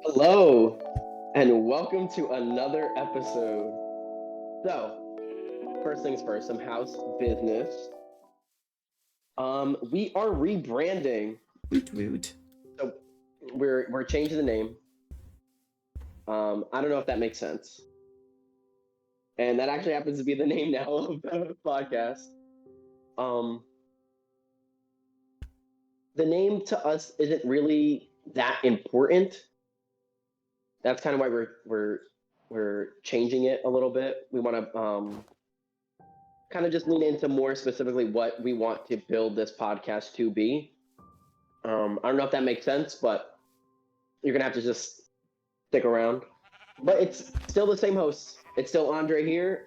Hello, and welcome to another episode. So, first things first, some house business. We are rebranding, Woot woot. so we're changing the name. I don't know if that makes sense, and that actually happens to be the name now of the podcast. Um, the name to us isn't really that important. That's kind of why we're changing it a little bit. We want to kind of just lean into more specifically what we want to build this podcast to be. I don't know if that makes sense, but you're gonna have to just stick around. But it's still the same hosts. It's still Andre here,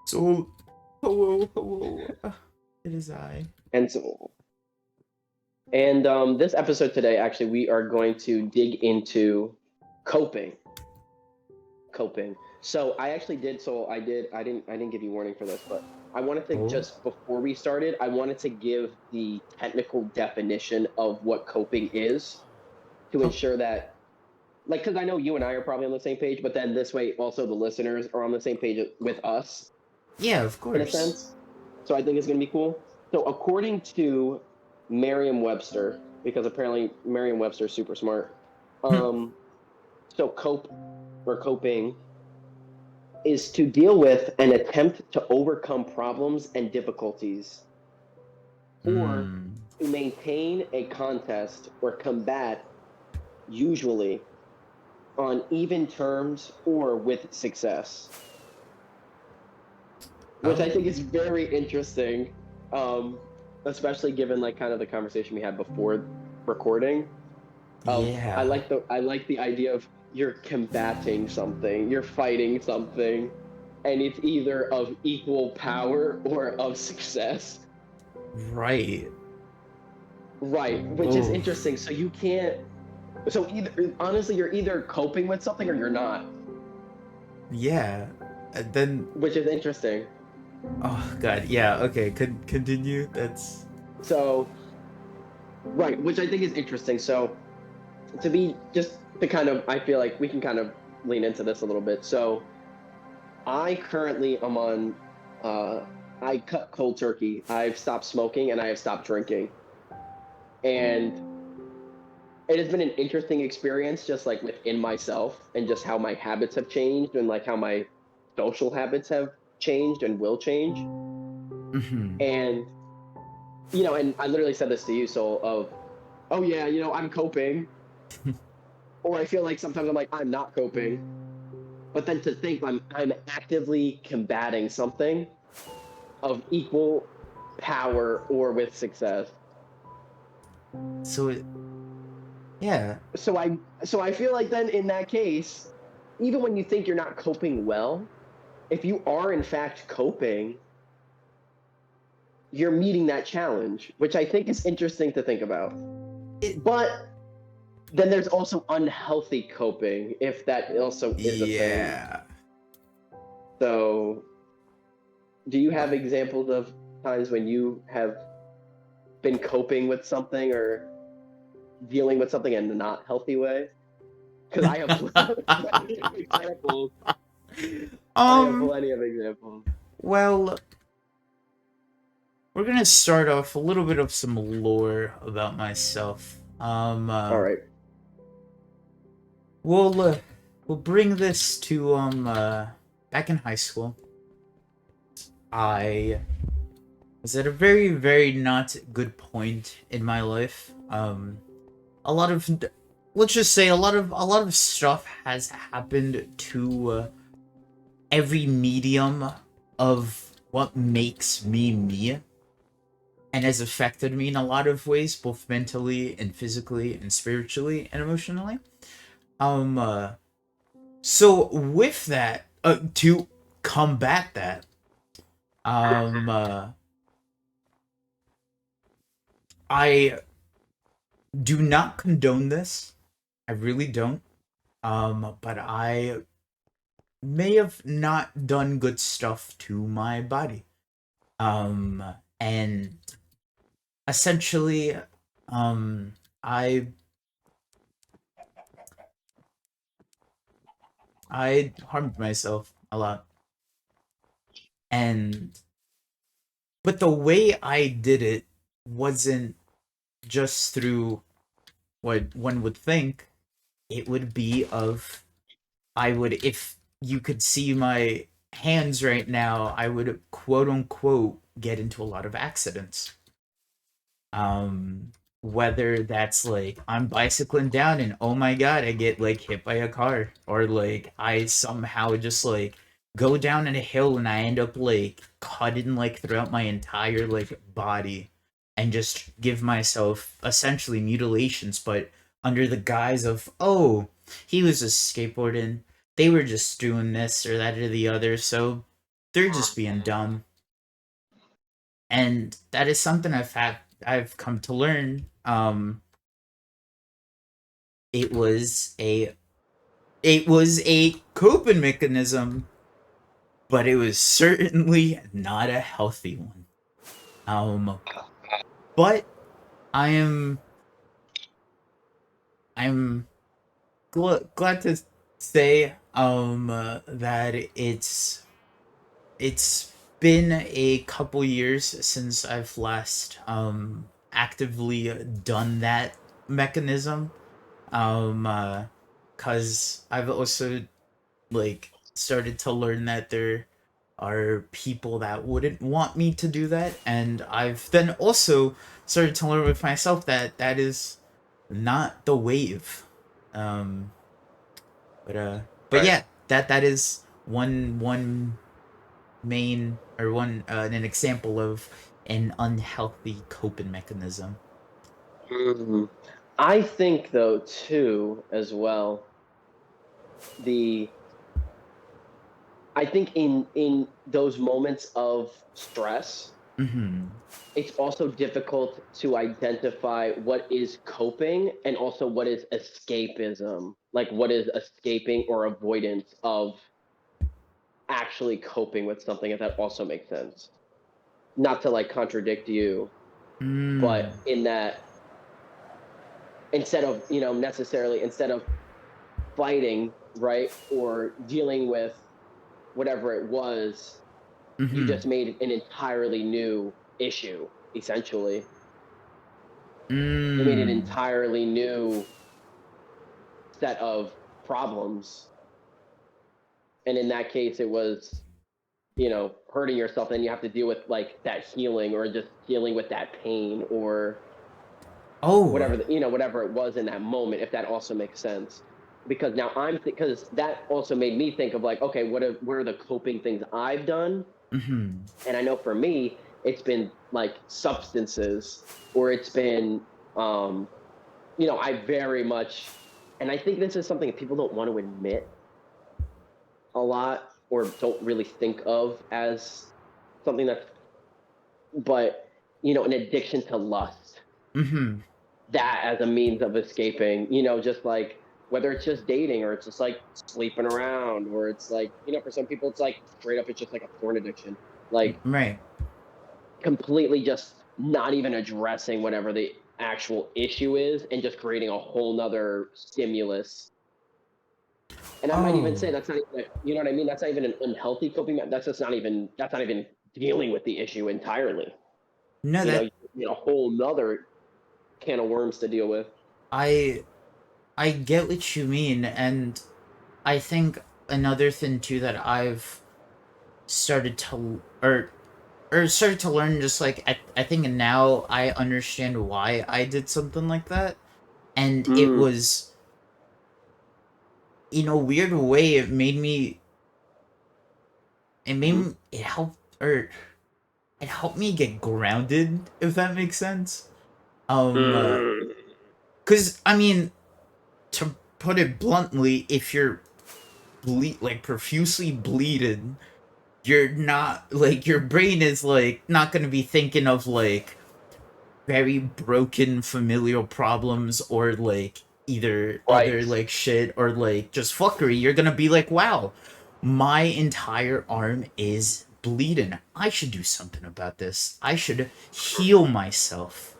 So, hello, hello. It is I. and so this episode today, actually, we are going to dig into coping. Coping. So I actually did. So I did. I didn't give you warning for this, but I wanted to Oh. just before we started, I wanted to give the technical definition of what coping is to Huh. ensure that, like, because I know you and I are probably on the same page, but then this way also the listeners are on the same page with us Yeah, of in a course. sense. So I think it's going to be cool. So according to Merriam-Webster, because apparently Merriam-Webster is super smart, um, so cope or coping is to deal with and attempt to overcome problems and difficulties, or Hmm. to maintain a contest or combat, usually on even terms or with success, which I Oh. think is very interesting, um, especially given like kind of the conversation we had before recording. Of Yeah. I like the idea of you're combating something, you're fighting something, and it's either of equal power or of success. Right. Right, which is Oh. interesting. So you can't. So either honestly, you're either coping with something or you're not, Yeah. And then. which is interesting. Oh God. Yeah. Okay. Continue. That's. So right, which I think is interesting. So to be just to kind of, I feel like we can kind of lean into this a little bit. So I currently am on. Uh, I cut cold turkey. I've stopped smoking and I have stopped drinking, and it has been an interesting experience just like within myself and just how my habits have changed and like how my social habits have changed and will change. Hmm. And and I literally said this to you, so of, oh yeah, I'm coping, or I feel like sometimes I'm like I'm not coping, but then to think I'm actively combating something of equal power or with success. So it. Yeah. So I feel like then in that case, even when you think you're not coping well, if you are in fact coping, you're meeting that challenge, which I think is interesting to think about. It. But then there's also unhealthy coping, if that also is a thing. Yeah. So, do you have examples of times when you have been coping with something or dealing with something in a not healthy way? Because I have plenty of examples. I have um. plenty of examples. Well, we're gonna start off a little bit of some lore about myself. All right. We'll we'll bring this to back in high school. I was at a very very not good point in my life. A lot of let's just say a lot of stuff has happened to every medium of what makes me me and has affected me in a lot of ways, both mentally and physically and spiritually and emotionally. Um uh, So with that, to combat that, um, uh, I do not condone this. I really don't. But I may have not done good stuff to my body. Um, and essentially, um, I I harmed myself a lot. And but the way I did it wasn't just through what one would think. It would be of I would, if you could see my hands right now, I would quote unquote get into a lot of accidents. Um, Whether that's like I'm bicycling down and oh my god, I get like hit by a car, or like I somehow just like go down in a hill and I end up like cutting like throughout my entire like body and just give myself essentially mutilations, but under the guise of, oh, he was just skateboarding, they were just doing this or that or the other, so they're just being dumb. And that is something I've come to learn. It was a it was a coping mechanism, but it was certainly not a healthy one. Um, but I am I'm glad to say that it's been a couple years since I've last actively done that mechanism. Cause I've also like started to learn that there are people that wouldn't want me to do that, and I've then also started to learn with myself that that is not the wave. Um, but Right. yeah, that is one main or one an example of an unhealthy coping mechanism. Mhm. I think though too as well the I think in those moments of stress, Mm-hmm. it's also difficult to identify what is coping and also what is escapism. Like what is escaping or avoidance of actually coping with something, if that also makes sense. Not to like contradict you, but Mm. in that instead of, necessarily instead of fighting, right, or dealing with whatever it was, you Mm-hmm. just made an entirely new issue, essentially. You made an Mm. entirely new set of problems. And in that case, it was, hurting yourself. Then you have to deal with like that healing or just dealing with that pain or Oh. whatever, whatever it was in that moment, if that also makes sense. Because now because that also made me think of like, okay, what are the coping things I've done? Mm-hmm. And I know for me, it's been like substances or it's been, um, I very much, and I think this is something that people don't want to admit a lot or don't really think of as something that's, but, an addiction to lust, Mm-hmm. that as a means of escaping, just like whether it's just dating or it's just like sleeping around or it's like, for some people, it's like straight up, it's just like a porn addiction. Like Right. completely just not even addressing whatever the actual issue is and just creating a whole nother stimulus. And I might even Oh. say that's not even, you know what I mean? That's not even an unhealthy coping. That's not even dealing with the issue entirely. No, You know, that you know, a whole nother can of worms to deal with. I I get what you mean, and I think another thing too that I've started to or started to learn, just like I think now I understand why I did something like that, and it Mm, was in a weird way mm, it helped, or it helped me get grounded, if that makes sense. Um, mm. Cause I mean, to put it bluntly, if you're profusely bleeding, you're not like your brain is like not gonna be thinking of like very broken familial problems or like either Right. other like shit or like just fuckery. You're gonna be like, wow, my entire arm is bleeding. I should do something about this. I should heal myself.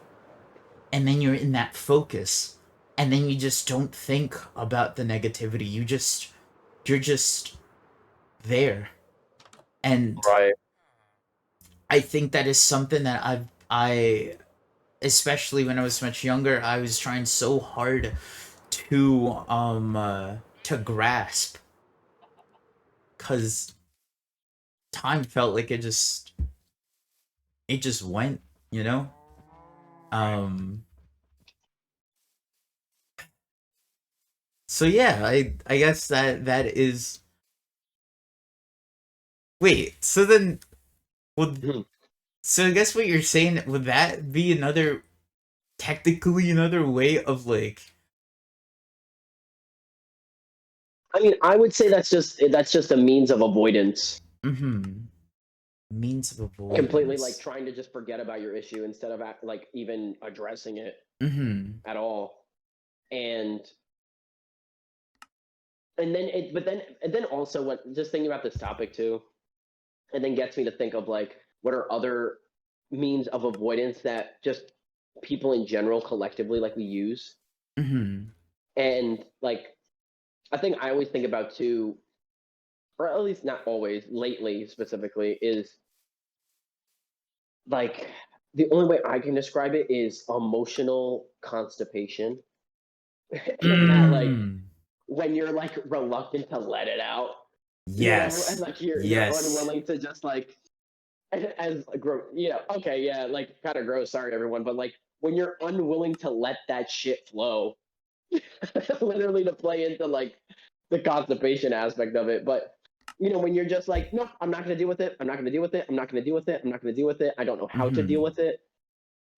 And then you're in that focus. And then you just don't think about the negativity. You just you're just there. And Right. I think that is something that I especially when I was much younger, I was trying so hard to grasp, cuz time felt like it just went, you know? Um so yeah, I guess that is. Wait, so then would Mhm. so I guess what you're saying, would that be another, technically another way of like. I mean, I would say that's just a means of avoidance. Mhm. Means of Completely like avoidance. trying to just forget about your issue instead of like even addressing it Mhm. at all. And but then also what just thinking about this topic too, and then gets me to think of like what are other means of avoidance that just people in general collectively like we use. Mhm. And like I think I always think about too, or at least not always, lately specifically, is like the only way I can describe it is emotional constipation. In that like Mm. when you're like reluctant to let it out, and Yes. like you're Yes. unwilling to just like as okay, yeah, like kind of gross, sorry everyone, but like when you're unwilling to let that shit flow, literally to play into like the constipation aspect of it. But when you're just like, no, I'm not going to deal with it. I'm not going to deal with it. I'm not going to deal with it. I'm not going to deal with it. I don't know how to deal Mhm. with it.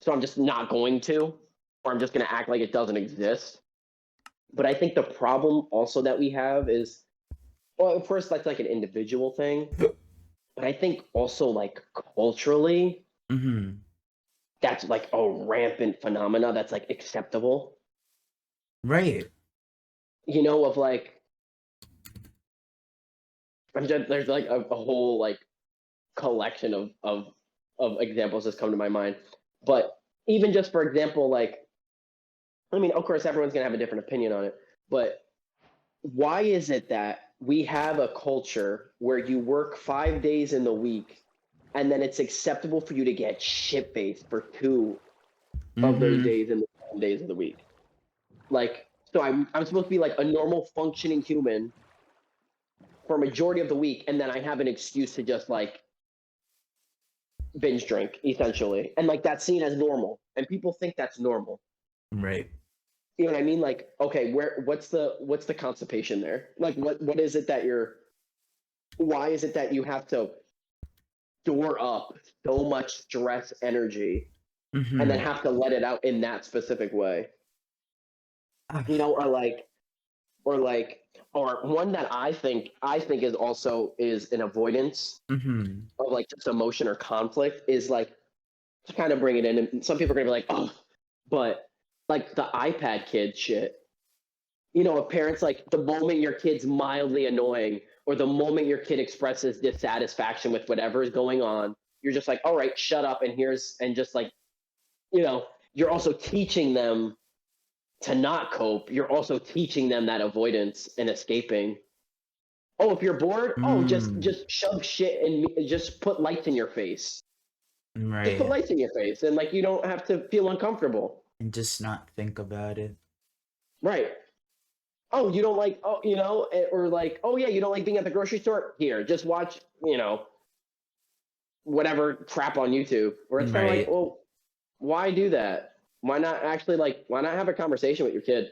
So I'm just not going to, or I'm just going to act like it doesn't exist. But I think the problem also that we have is, well, of course, that's like an individual thing. But I think also like culturally, Mhm. that's like a rampant phenomena that's like acceptable, Right. of like, there's like a whole like collection of examples that's come to my mind. But even just for example, like I mean, of course, everyone's gonna have a different opinion on it, but why is it that we have a culture where you work 5 days in the week and then it's acceptable for you to get shit faced for two of those Mhm. days in the 7 days of the week? Like, so I'm supposed to be like a normal functioning human for a majority of the week, and then I have an excuse to just like binge drink essentially, and like that's seen as normal, and people think that's normal. Right. You know what I mean? Like, okay, what's the constipation there? Like, what is it that you're? Why is it that you have to store up so much stress energy and then Mhm. have to let it out in that specific way? Ah. Or like, or one that I think is an avoidance Mhm. of like just emotion or conflict is like to kind of bring it in, and some people are gonna be like, oh, but like the iPad kid shit. If parents like the moment your kid's mildly annoying or the moment your kid expresses dissatisfaction with whatever is going on, you're just like, all right, shut up, and just like, you're also teaching them to not cope. You're also teaching them that avoidance and escaping. Oh, if you're bored, oh, just Mm. just shove shit and just put lights in your face. Just put Right. lights in your face, and like you don't have to feel uncomfortable. And just not think about it. Right. Oh, you don't like, or like, oh yeah, you don't like being at the grocery store? Here, just watch, whatever crap on YouTube. Where it's kind of like, Right. well, why do that? Why not have a conversation with your kid?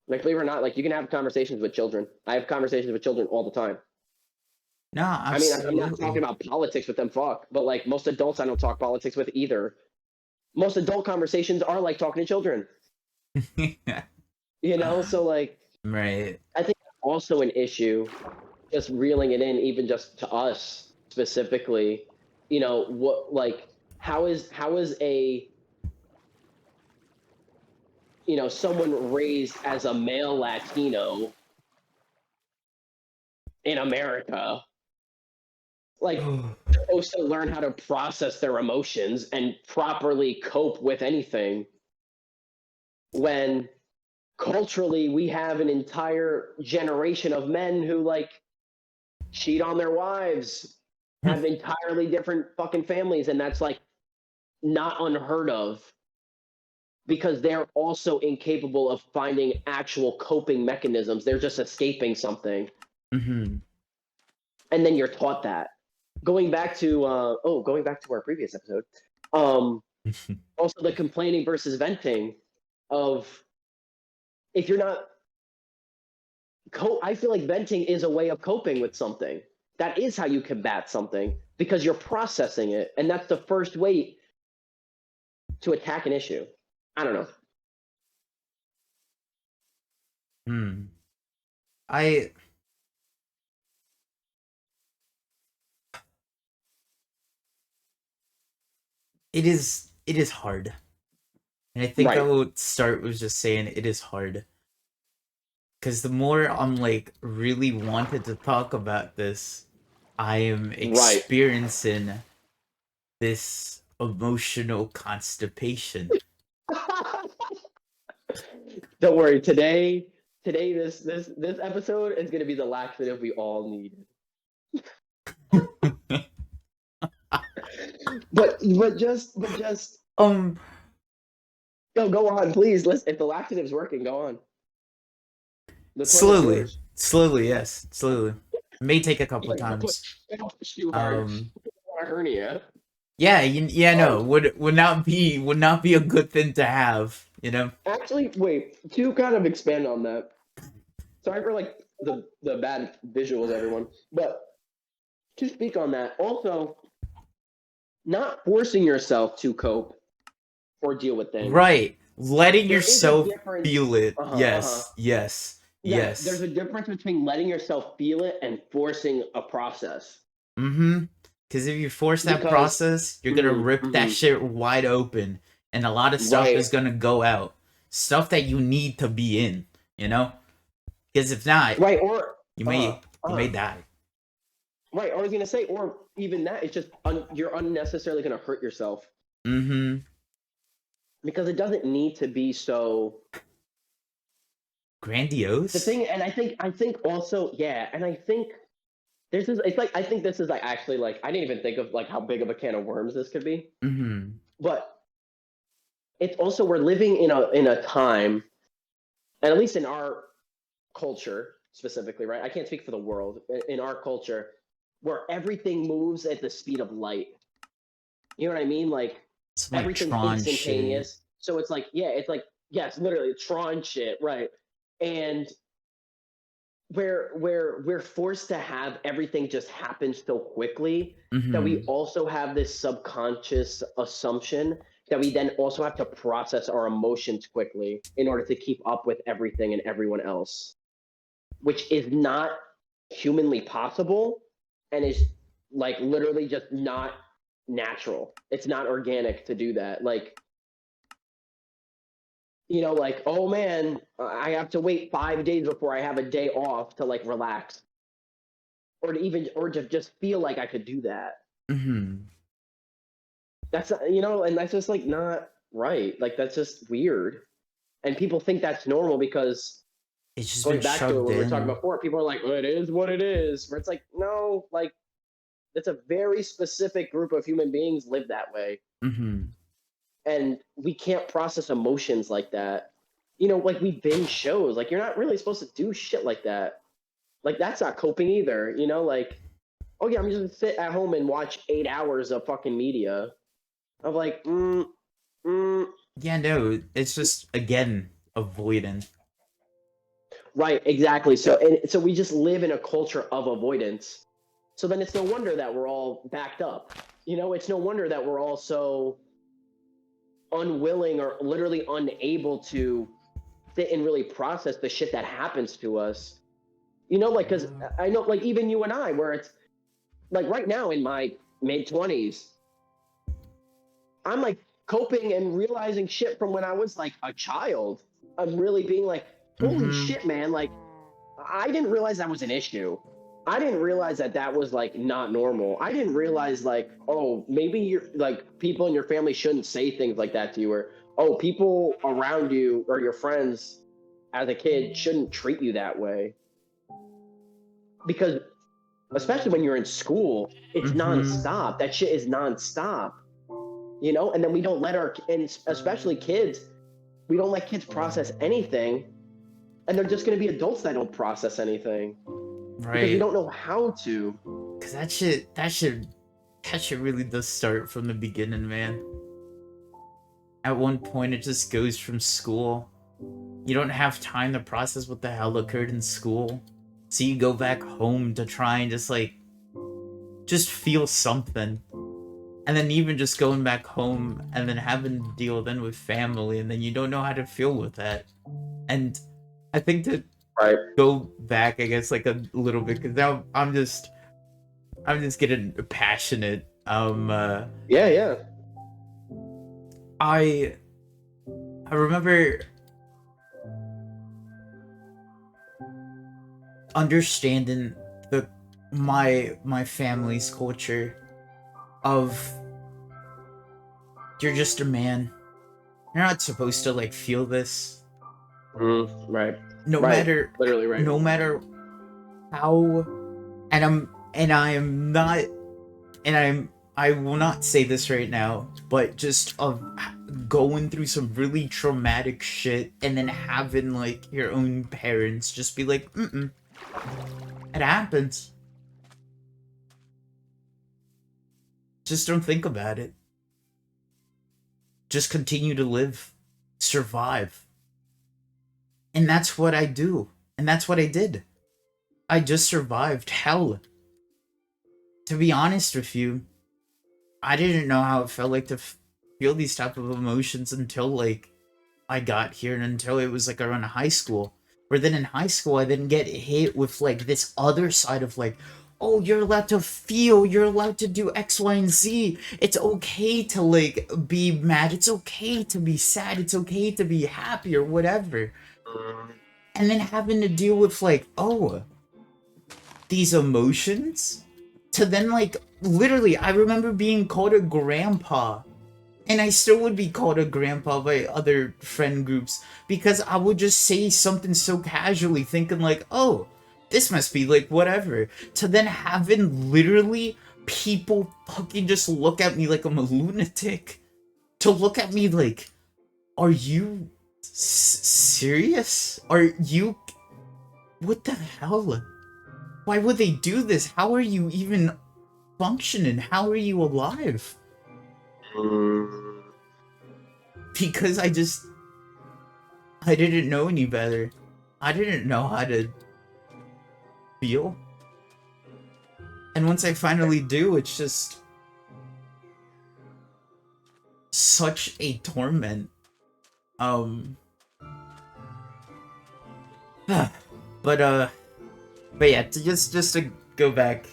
Like, believe it or not, like you can have conversations with children. I have conversations with children all the time. No, I mean, I'm not talking absolutely. about politics with them, fuck, but like most adults, I don't talk politics with either. Most adult conversations are like talking to children, So like, Right. I think also an issue, just reeling it in, even just to us specifically, what like how is a someone raised as a male Latino in America like supposed to learn how to process their emotions and properly cope with anything when culturally we have an entire generation of men who like cheat on their wives, have entirely different fucking families, and that's like not unheard of because they're also incapable of finding actual coping mechanisms. They're just escaping something. Mm-hmm. And then you're taught that. Going back to our previous episode, um, also the complaining versus venting of if you're not I feel like venting is a way of coping with something. That is how you combat something because you're processing it, and that's the first way to attack an issue. I don't know. Hmm. I it is hard. And I think I Right, would start with just saying it is hard. Cause the more I'm like really wanted to talk about this, I am right. experiencing this emotional constipation. Don't worry. Today, this episode is going to be the laxative we all needed. But just um go on, please. Listen, if the laxative's working, go on. The toilet's slowly. yours. Slowly, yes. Slowly. May take a couple Don't push, times. don't push too hard. Um A hernia. yeah, yeah, Um, no, would not be a good thing to have, you know? Actually, wait. To kind of expand on that. Sorry for like the bad visuals, everyone. But to speak on that, also not forcing yourself to cope or deal with things. Right. Letting There is a yourself difference. feel it. Uh huh. Uh huh. Yes. Yes. Yes, there's Yes. a difference between letting yourself feel it and forcing a process. Mm-hmm. Because if you force that Because, process, you're gonna rip that mhm, shit wide open, and a lot of stuff right, is gonna go out. Stuff that you need to be in, you know? Because if not, right, or you uh, may you uh, may die. right. I was gonna say, or even that, it's just you're unnecessarily gonna hurt yourself Mm-hmm. because it doesn't need to be so. The Grandiose. thing, and I think also, yeah, and I think this is, it's like, I think this is like actually like I didn't even think of like how big of a can of worms this could be, Mm-hmm. but it's also we're living in a time, and at least in our culture specifically, right? I can't speak for the world. In our culture, where everything moves at the speed of light. You know what I mean? Like Some like everything's Tron shit. instantaneous. So it's like, yeah, it's like, yes, literally Tron shit, right? And where we're forced to have everything just happen so quickly that we Mm-hmm. also have this subconscious assumption that we then also have to process our emotions quickly in order to keep up with everything and everyone else, which is not humanly possible and is like literally just not natural. It's not organic to do that. Like, like, oh man, I have to wait 5 days before I have a day off to like relax or to just feel like I could do that. Mm-hmm. That's and that's just like not right. Like that's just weird. And people think that's normal because It's just been going back to it shoved when we were talking in. before, people are like, well, it is what it is. Where it's like, no, like it's a very specific group of human beings live that way. Mm-hmm. And we can't process emotions like that. Like we binge shows. Like you're not really supposed to do shit like that. Like that's not coping either. Like, oh yeah, I'm just gonna sit at home and watch 8 hours of fucking media. I'm like, mm, Yeah, no, it's just again avoidant. right, exactly. So we just live in a culture of avoidance. So then it's no wonder that we're all backed up. It's no wonder that we're all so unwilling or literally unable to sit and really process the shit that happens to us. Like, because I know, like, even you and I, where it's like right now in my mid 20s, I'm like coping and realizing shit from when I was like a child. I'm really being like, holy Mm-hmm. shit, man. Like, I didn't realize that was an issue. I didn't realize that that was like not normal. I didn't realize like, oh, maybe you're like people in your family shouldn't say things like that to you, or oh, people around you or your friends as a kid shouldn't treat you that way, because especially when you're in school, it's Mm-hmm. nonstop. That shit is nonstop, you know. And then we don't let our, and especially kids, we don't let kids process anything, and they're just going to be adults that don't process anything because we Right. don't know how to. Cause that shit really does start from the beginning, man. At one point, it just goes from school. You don't have time to process what the hell occurred in school, so you go back home to try and just feel something. And then even just going back home and then having to deal then with family, and then you don't know how to feel with that. And I think to Right. go back, I guess, like a little bit, because now I'm just getting passionate. Yeah, yeah. I I remember understanding the my family's culture of you're just a man. You're not supposed to like feel this. Right. No Right. matter Literally right. no matter how I am not and I will not say this right now, but just of going through some really traumatic shit and then having like your own parents just be like, it happens. Just don't think about it. Just continue to live, survive. And that's what I do. And that's what I did. I just survived. Hell, to be honest with you, I didn't know how it felt like to feel these type of emotions until like I got here and until it was like around high school. Where then in high school I didn't get hit with like this other side of like, oh, you're allowed to feel, you're allowed to do X, Y, and Z. It's okay to like be mad, it's okay to be sad, it's okay to be happy or whatever. And then having to deal with like, oh, these emotions to then like literally I remember being called a grandpa, and I still would be called a grandpa by other friend groups because I would just say something so casually thinking like, oh, this must be like whatever, to then having literally people fucking just look at me like I'm a lunatic, to look at me like, are you serious, are you, what the hell, why would they do this? How are you even functioning? How are you alive? Mm, Because I didn't know any better. I didn't know how to feel. And once I finally do, it's just such a torment. Um but but yeah, just to go back,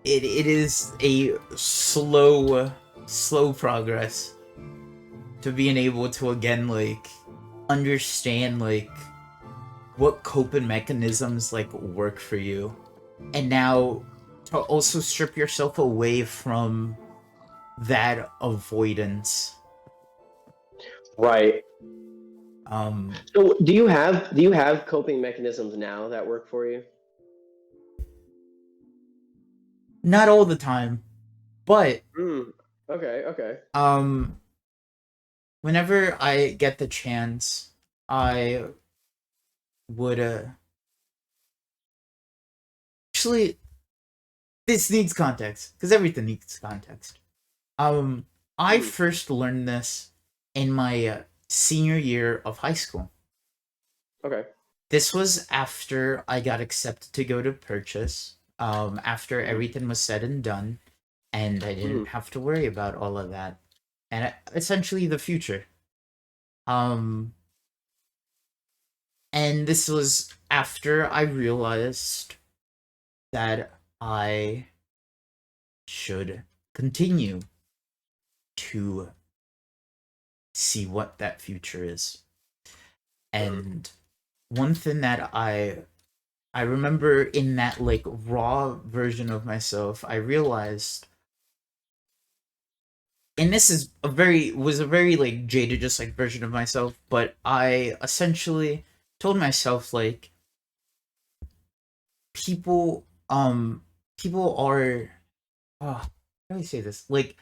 it is a slow progress to being able to again like understand like what coping mechanisms like work for you, and now to also strip yourself away from that avoidance. right. um So do you have coping mechanisms now that work for you? Not all the time, but Mm, okay, okay. um whenever I get the chance, I would actually, this needs context because everything needs context. um I Mm, first learned this in my senior year of high school. okay. This was after I got accepted to go to purchase, after Mm, everything was said and done, and I mm, didn't have to worry about all of that, and essentially the future. Um, and this was after I realized that I should continue to see what that future is. mm, And one thing that I remember in that like raw version of myself, I realized and this is a very was a very like jaded just like version of myself, but I essentially told myself like people people are how do I say this? Like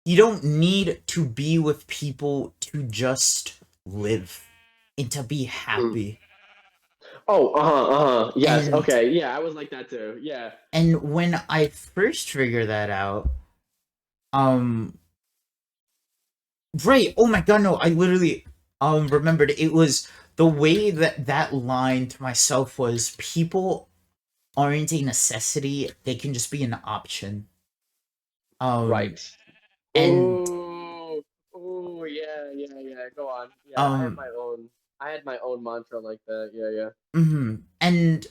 you don't need to be with people to just live and to be Mm. happy. Oh, yes, And okay, yeah, I was like that too. Yeah. when I first figured that out, um right, oh my god, no, I literally remembered it was the way that that line to myself was people aren't a necessity, they can just be an option. Um Right. and Ooh, ooh, yeah, yeah, yeah. Go on. Yeah, um I had my own mantra like that. Yeah, yeah. and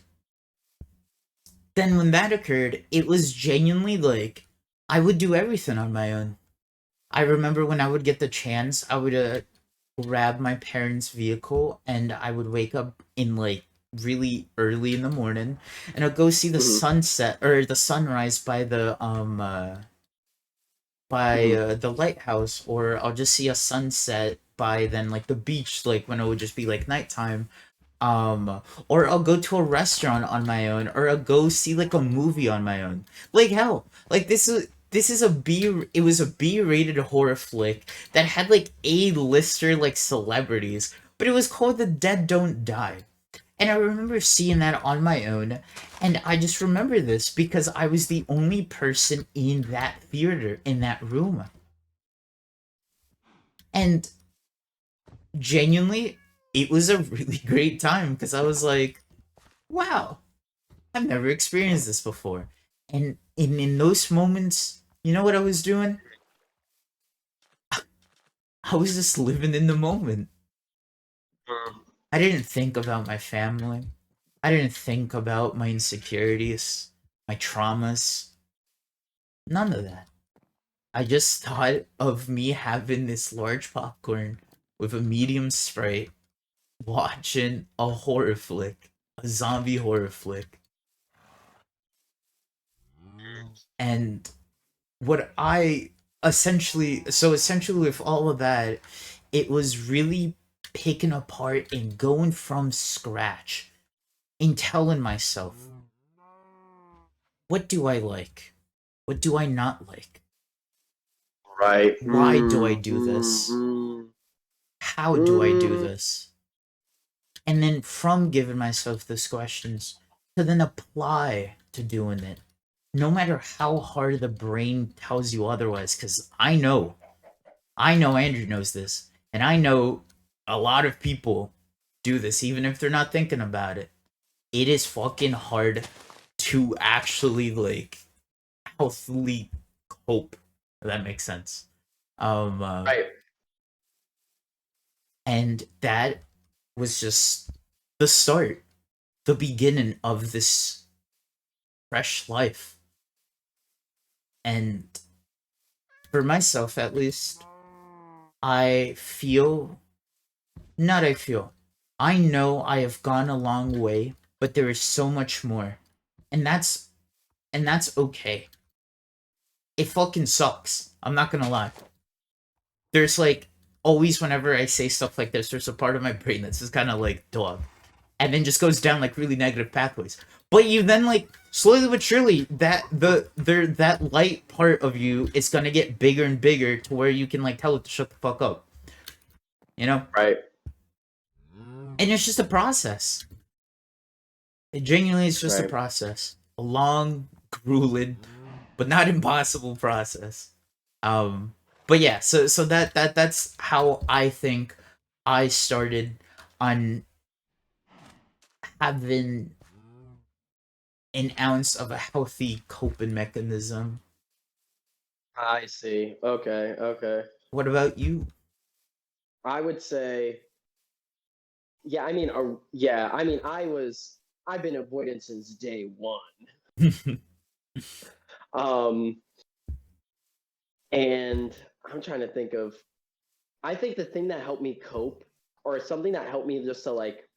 then when that occurred, it was genuinely like I would do everything on my own. I remember when I would get the chance, I would grab my parents' vehicle and I would wake up in like really early in the morning and I'd go see the Hmm. sunset or the sunrise by Hmm. the lighthouse, or I'll just see a sunset by then like the beach like when it would just be like nighttime. Or I'll go to a restaurant on my own, or I'll go see like a movie on my own. Like hell, like this is a B. It was a B-rated horror flick that had like A-lister like celebrities, but it was called The Dead Don't Die. And I remember seeing that on my own, and I just remember this because I was the only person in that theater in that room, and genuinely, it was a really great time because I was like, wow, I've never experienced this before. And in those moments, you know what I was doing? I was just living in the moment. I didn't think about my family. I didn't think about my insecurities, my traumas, none of that. I just thought of me having this large popcorn with a medium Sprite, watching a horror flick, a zombie horror flick. And what I essentially with all of that, it was really picking apart and going from scratch and telling myself, what do I like? What do I not like? Right. Why do I Mm, do mm, this? mm, How do I do mm. this? And then from giving myself those questions to then apply to doing it, no matter how hard the brain tells you otherwise, because I know Andrew knows this, and I know a lot of people do this, even if they're not thinking about it. It is fucking hard to actually like healthily cope. If that makes sense. Um, uh, Right. and that was just the start, the beginning of this fresh life. And for myself, at least, I feel not. I feel. I know I have gone a long way, but there is so much more, and that's okay. It fucking sucks. I'm not gonna lie. There's like always whenever I say stuff like this, there's a part of my brain that's just kind of like dog, and then just goes down like really negative pathways. But you then like slowly but surely that light part of you is gonna get bigger and bigger to where you can like tell it to shut the fuck up, you know. Right. And it's just a process. It genuinely is just a Right. process, a long, grueling, but not impossible process. Um, but yeah, so that's how I think I started on having an ounce of a healthy coping mechanism. I see. Okay. Okay. What about you? I would say, yeah. Yeah. I've been avoidant since day one. Um, and I'm trying to think of. I think the thing that helped me cope, or something that helped me just to like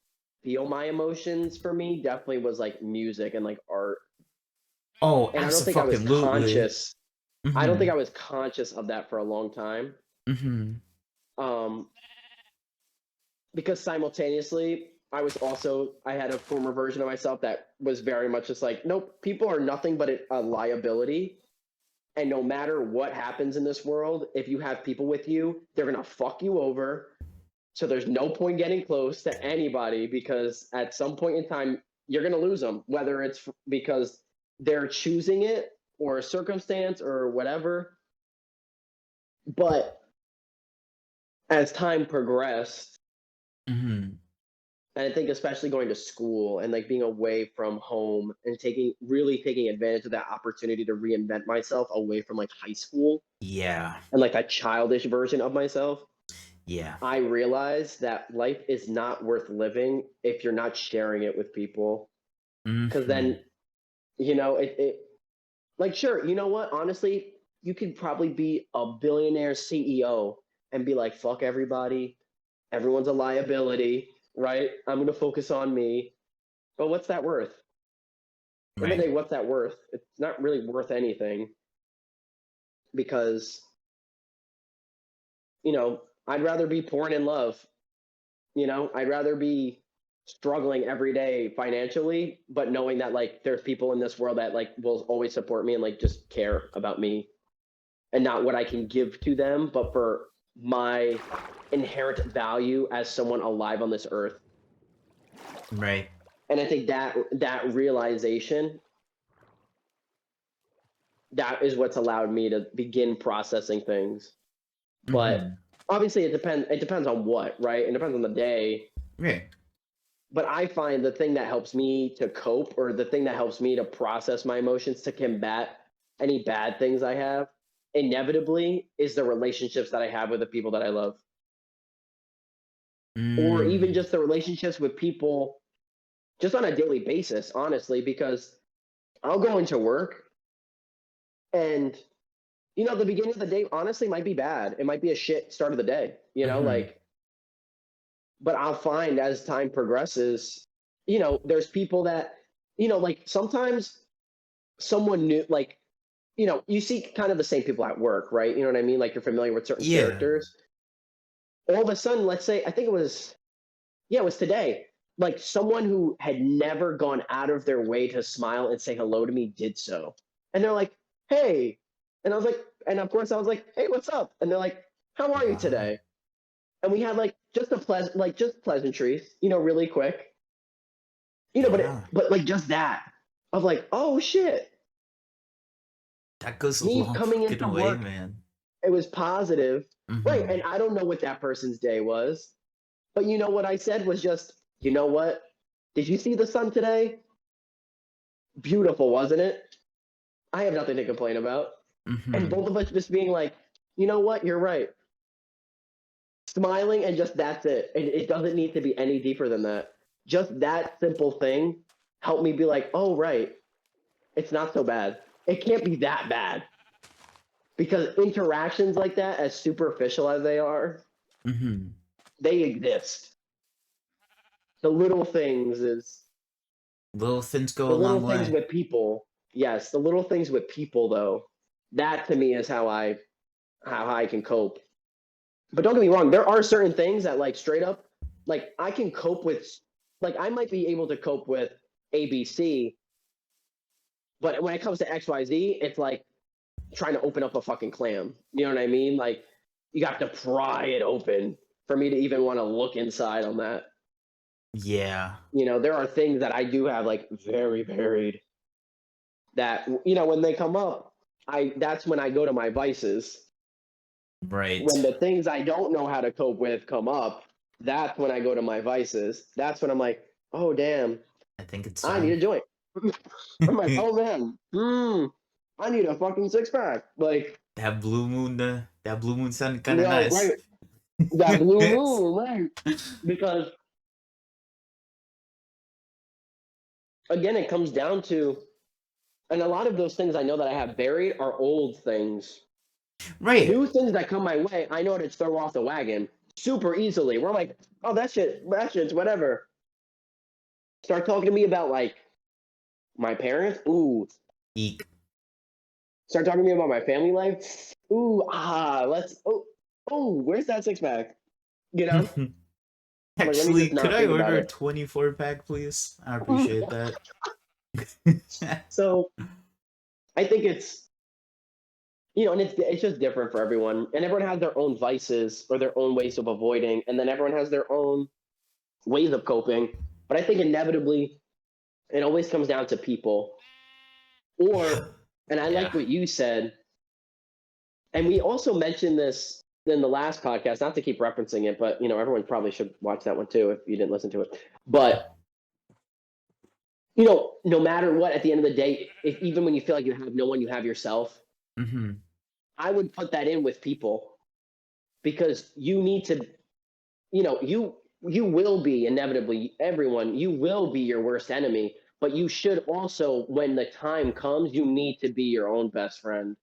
feel my emotions for me, definitely was like music and like art. Oh, And I don't think I was absolutely. conscious. I don't think Mm-hmm. I was conscious of that for a long time. Mm-hmm. Um, because simultaneously I had a former version of myself that was very much just like, nope, people are nothing but a liability. And no matter what happens in this world, if you have people with you, they're gonna fuck you over. So there's no point getting close to anybody because at some point in time you're gonna lose them, whether it's because they're choosing it or a circumstance or whatever. But as time progressed, Mm-hmm. and I think especially going to school and like being away from home and taking advantage of that opportunity to reinvent myself away from like high school Yeah. and like that childish version of myself, Yeah. I realized that life is not worth living if you're not sharing it with people. Because Mm-hmm. then, it like, sure, you know what? Honestly, you could probably be a billionaire CEO and be like, fuck everybody. Everyone's a liability, right? I'm going to focus on me. But what's that worth? End of the Right. day, what's that worth? It's not really worth anything because, I'd rather be poor and in love. I'd rather be struggling every day financially, but knowing that like there's people in this world that like will always support me and like just care about me and not what I can give to them, but for my inherent value as someone alive on this earth. Right. And I think that realization, that is what's allowed me to begin processing things. But Mm-hmm. obviously it depends on what, right? It depends on the day. Right. But I find the thing that helps me to cope or the thing that helps me to process my emotions to combat any bad things I have inevitably is the relationships that I have with the people that I love, or even Mm. just the relationships with people just on a daily basis, honestly, because I'll go into work and the beginning of the day honestly might be bad. It might be a shit start of the day, Mm-hmm. like, but I'll find as time progresses, there's people that, like sometimes someone new, like, you see kind of the same people at work, right? You know what I mean? Like you're familiar with certain Yeah. characters. All of a sudden, let's say, I think it was, yeah, it was today. Like someone who had never gone out of their way to smile and say hello to me did so. And they're like, hey. And I was like, and of course I was like, hey, what's up? And they're like, how are you Wow. today? And we had like just pleasantries, really quick. But Yeah. but like just that of like, oh shit, That goes a me long coming fucking into way, work, man. it was positive, right? Mm-hmm. And I don't know what that person's day was, but what I said was just, you know what? Did you see the sun today? Beautiful, wasn't it? I have nothing to complain about. And Mm-hmm. both of us just being like, you know what? You're right. Smiling and just that's it. It doesn't need to be any deeper than that. Just that simple thing helped me be like, oh, right. It's not so bad. It can't be that bad because interactions like that, as superficial as they are, Mm-hmm. they exist. The little things is Little things go the a little long things way. with people. Yes, the little things with people though. That to me is how I can cope. But don't get me wrong, there are certain things that like straight up, like I can cope with, like I might be able to cope with ABC, but when it comes to XYZ, it's like trying to open up a fucking clam. You know what I mean? Like you have to pry it open for me to even want to look inside on that. Yeah. There are things that I do have like very varied that when they come up, I that's when I go to my vices. When Right. the things I don't know how to cope with come up, that's when I go to my vices. That's when I'm like, oh damn, I think it's I need time. a joint. I'm like, oh man, I need a fucking six pack. Like, That blue moon sounded kind of right, nice. that blue moon, right? Because again, it comes down to, and a lot of those things I know that I have buried are old things. Right. New things that come my way, I know to throw off the wagon super easily. We're like, oh, that shit's whatever. Start talking to me about like my parents. Ooh, Eek. Start talking to me about my family life. Ooh, let's. Where's that six pack? You know, like let me Actually, just could not I think about order a it. 24 pack, please? I appreciate that. So I think it's and it's just different for everyone, and everyone has their own vices or their own ways of avoiding, and then everyone has their own ways of coping. But I think inevitably it always comes down to people, or and I Yeah. like what you said, and we also mentioned this in the last podcast. Not to keep referencing it, but everyone probably should watch that one too if you didn't listen to it. But no matter what, at the end of the day, if even when you feel like you have no one, you have yourself. Mm-hmm. I would put that in with people because you need to, you will be inevitably everyone. You will be your worst enemy, but you should also, when the time comes, you need to be your own best friend.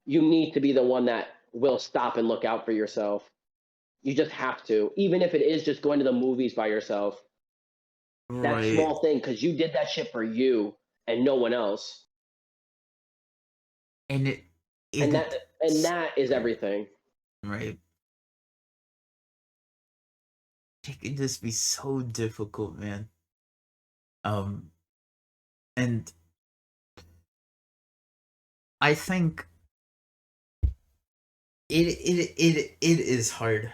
You need to be the one that will stop and look out for yourself. You just have to, even if it is just going to the movies by yourself. That Right. small thing, because you did that shit for you and no one else, And it and that and it's that is everything. right. It can just be so difficult, man. Um, and I think it is hard.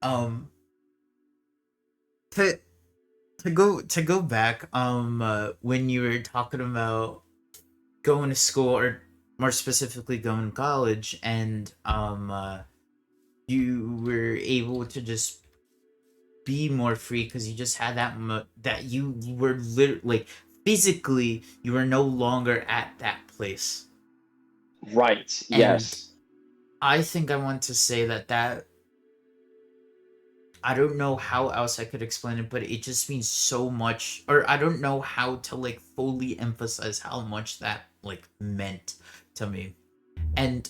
Um, to to go back. When you were talking about going to school, or more specifically, going to college, and you were able to just be more free because you just had that you were literally like physically you were no longer at that place. Right. And Yes. I think I want to say that I don't know how else I could explain it, but it just means so much, or I don't know how to like fully emphasize how much that like meant to me. And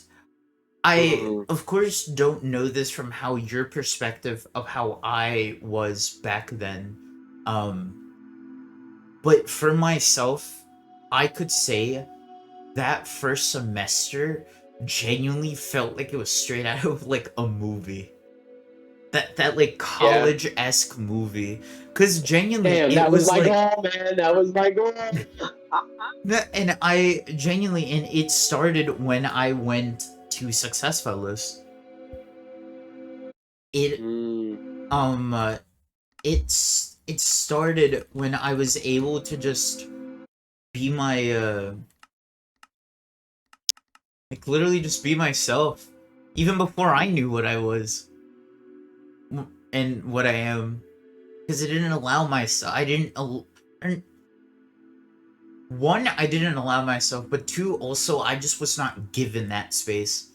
I, Mm, of course, don't know this from how your perspective of how I was back then. But for myself, I could say that first semester genuinely felt like it was straight out of like a movie. That like yeah. college-esque movie. Cause genuinely Damn, it that was was my like goal, man. That was my goal. and I genuinely and it started when I went to Success Fellows. It Mm, um it started when I was able to just be my like literally just be myself even before I knew what I was and what I am, because it didn't allow myself. And one, I didn't allow myself, but two, also I just was not given that space.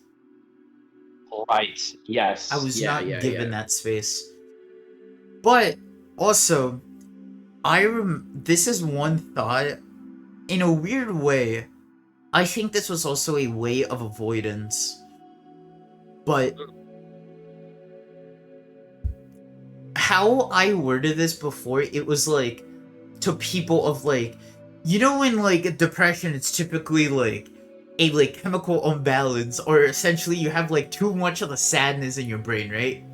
right. I Yes. was Yeah. not Yeah. given Yeah. that space. But also, this is one thought. In a weird way, I think this was also a way of avoidance. But how I worded this before, it was like to people of like, in like depression, it's typically like a like chemical imbalance, or essentially you have like too much of the sadness in your brain, right?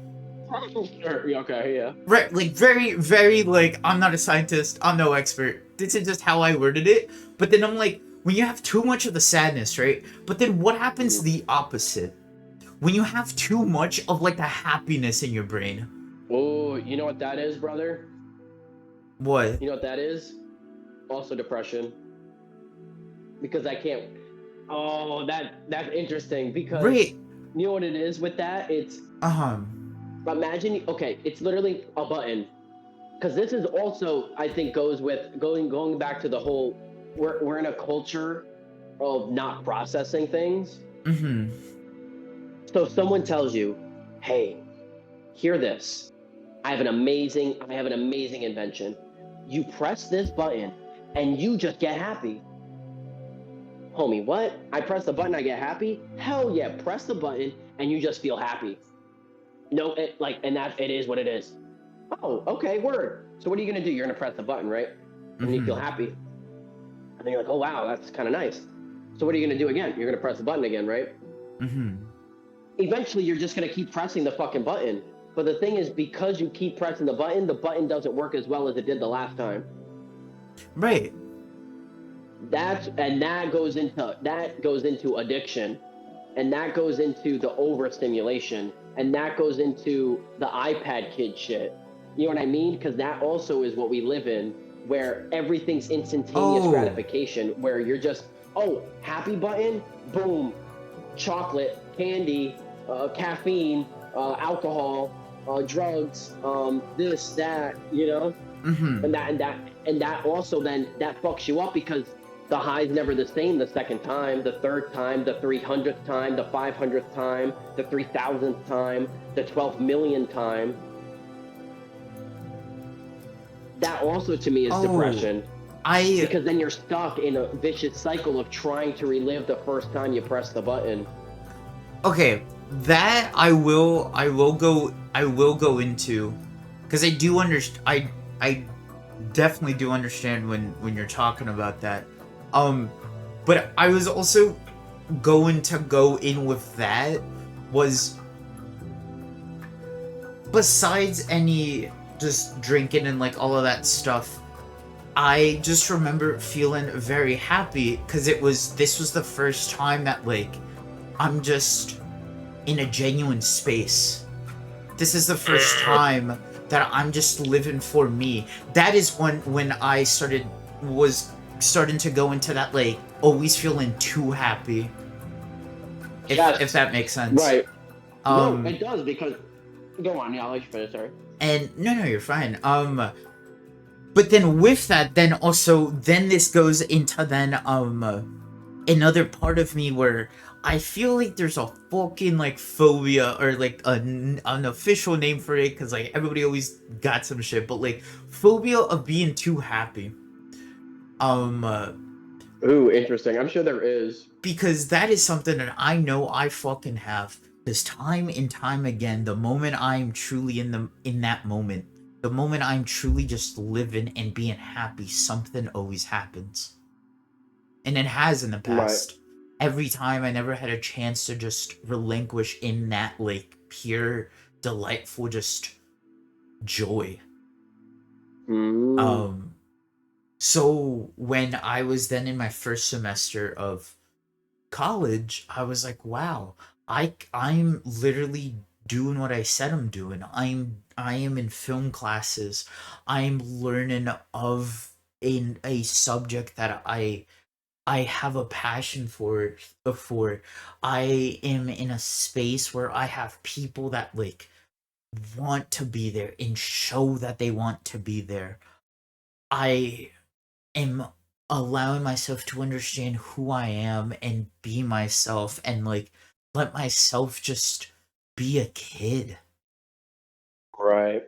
Sure. Yeah, okay. Yeah. Right, like very, very like I'm not a scientist, I'm no expert. This is just how I worded it. But then I'm like, when you have too much of the sadness, right? But then what happens Mm. to the opposite? When you have too much of like the happiness in your brain. Oh, you know what that is, brother? What? You know what that is? Also depression. Because I can't. Oh, that's interesting. Because Right. you know what it is with that? It's Um. imagine. Okay, it's literally a button. Because this is also, I think, goes with going back to the whole. We're in a culture of not processing things. Mm-hmm. So if someone tells you, "Hey, hear this. I have an amazing invention. You press this button and you just get happy." Homie, what? I press the button, I get happy? Hell yeah, press the button and you just feel happy. No, and that it is what it is. Oh, okay, word. So what are you gonna do? You're gonna press the button, right? And you feel Mm-hmm. happy. And then you're like, oh wow, that's kind of nice. So what are you going to do again? You're going to press the button again, right? Mm-hmm. Eventually you're just going to keep pressing the fucking button. But the thing is, because you keep pressing the button doesn't work as well as it did the last time. Right. That goes into addiction, and that goes into the overstimulation, and that goes into the iPad kid shit. You know what I mean? Because that also is what we live in, where everything's instantaneous Oh. gratification, where you're just, oh, happy button, boom, chocolate, candy, caffeine, alcohol, drugs, this, that, Mm-hmm. and that also then that fucks you up because the high's never the same the second time, the third time, the 300th time, the 500th time, the 3,000th time, the 12 millionth time. That also to me is Oh. depression I because then you're stuck in a vicious cycle of trying to relive the first time you press the button. okay. That I will go into, because I do understand. I definitely do understand when you're talking about that. Um, but I was also going to go in with that was, besides any just drinking and like all of that stuff, I just remember feeling very happy because this was the first time that like I'm just in a genuine space. This is the first time that I'm just living for me. That is when I was starting to go into that like always feeling too happy, if Yes, that makes sense. right. No, Um it does because go on. Yeah, I'll let you finish. Sorry. and no, you're fine. But then with that, then also then this goes into then another part of me where I feel like there's a fucking like phobia or like an official name for it, because like everybody always got some shit, but like phobia of being too happy. Um, uh, Ooh, interesting. I'm sure there is. because that is something that I know I fucking have. Because time and time again, the moment I'm truly in that moment, the moment I'm truly just living and being happy, something always happens, and it has in the Right. past. Every time I never had a chance to just relinquish in that like pure, delightful, just joy. Mm. Um, so when I was then in my first semester of college, I was like, wow, I'm literally doing what I said I'm doing. I am in film classes. I'm learning of in a subject that I have a passion for it before. I am in a space where I have people that like want to be there and show that they want to be there. I am allowing myself to understand who I am and be myself and like let myself just be a kid. Right.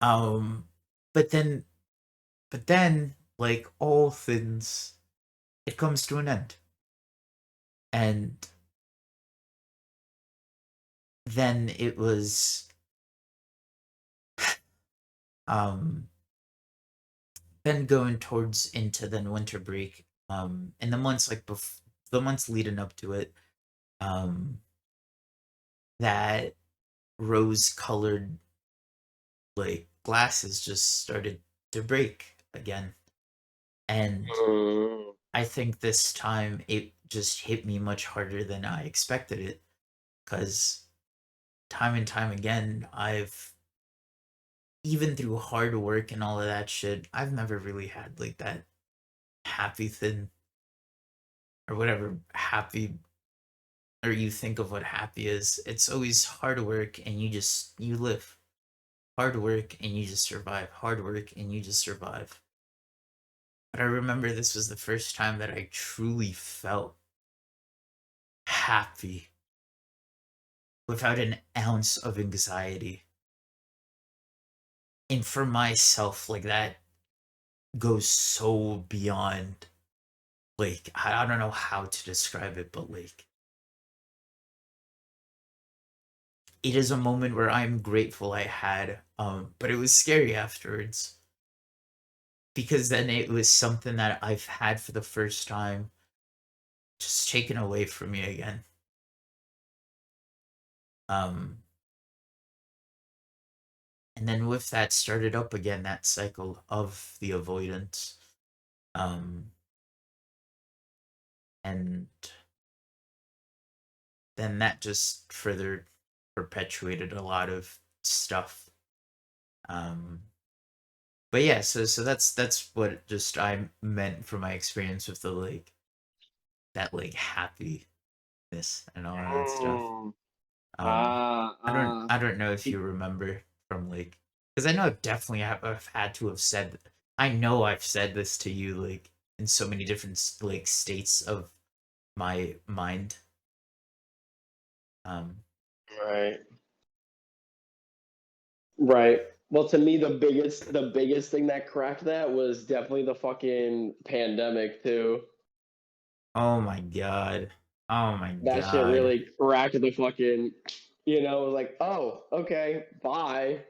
Um but then like all things, it comes to an end. And then it was um then going towards into then winter break, and the months like the months leading up to it, um that rose colored like glasses just started to break again. And Mm. I think this time it just hit me much harder than I expected it, because time and time again, I've, even through hard work and all of that shit, I've never really had like that happy thing, or whatever happy, or you think of what happy is. It's always hard work and you live. Hard work and you just survive. Hard work and you just survive. But I remember this was the first time that I truly felt happy without an ounce of anxiety. And for myself, like that goes so beyond, like, I don't know how to describe it, but like it is a moment where I'm grateful I had, but it was scary afterwards, because then it was something that I've had for the first time just taken away from me again. Um, and then with that started up again that cycle of the avoidance. Um, and then that just further perpetuated a lot of stuff. Um, but yeah, so that's what just I meant from my experience with the like that like happiness and all of that stuff. Mm. Um, I don't Uh, I don't know if you remember from like because I know I've had to have said I know I've said this to you like in so many different like states of my mind. Um, right. Right. Well, to me, the biggest thing that cracked that was definitely the fucking pandemic too. oh my god, oh my That shit god, really cracked the fucking, it was like, oh, okay, bye.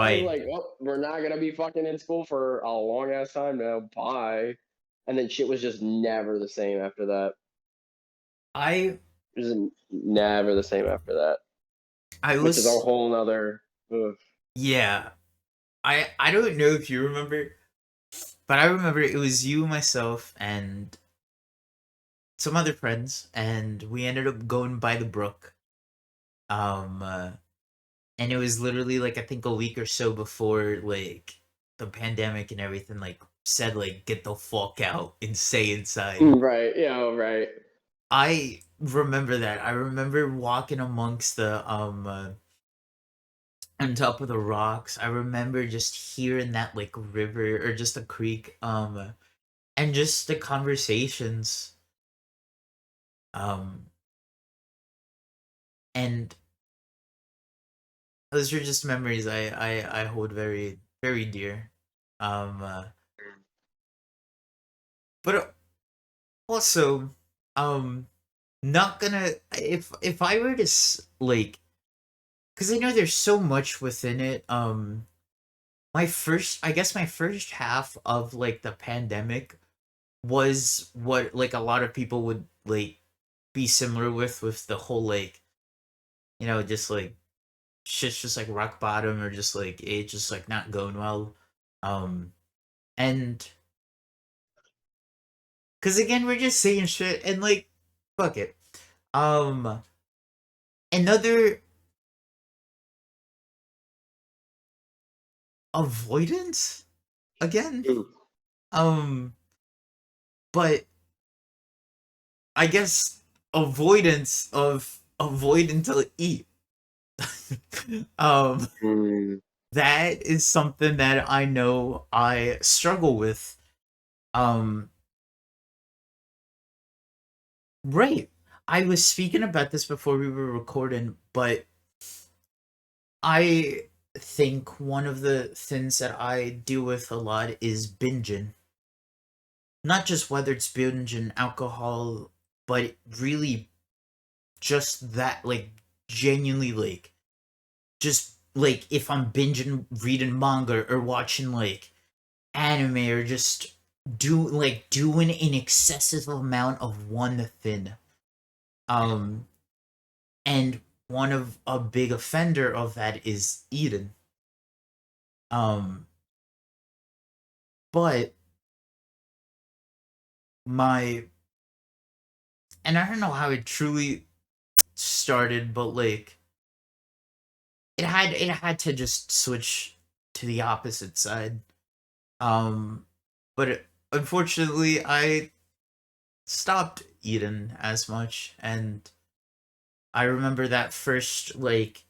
I was right. like, well, we're not gonna be fucking in school for a long ass time now. Bye. And then shit was just never the same after that. I It was never the same after that, I which is a was whole nother. Ugh. yeah. I don't know if you remember, but I remember it was you, myself, and some other friends, and we ended up going by the brook. Um, uh, and it was literally like I think a week or so before like the pandemic and everything like said like get the fuck out and stay inside. Right. Yeah. Right. I remember that. I remember walking amongst the on top of the rocks. I remember just hearing that like river or just a creek and just the conversations um and those are just memories I hold very very dear. Um but also um not gonna if I were to like cuz I know there's so much within it my first I guess my first half of like the pandemic was what like a lot of people would like be similar with the whole like just like shit's just like rock bottom or just like it just like not going well um and because again we're just saying shit and like fuck it um another avoidance again Mm. um but I guess avoidance of avoiding to eat um Mm. that is something that I know I struggle with um right. I was speaking about this before we were recording, but I think one of the things that I deal with a lot is binging. Not just whether it's binging alcohol, but really just that, like, genuinely, like, just like if I'm binging reading manga or watching like anime or just doing an excessive amount of one thing. Um and one of a big offender of that is Eden. Um, but my and I don't know how it truly started, but like it had to just switch to the opposite side. But unfortunately, I stopped Eden as much, and I remember that first like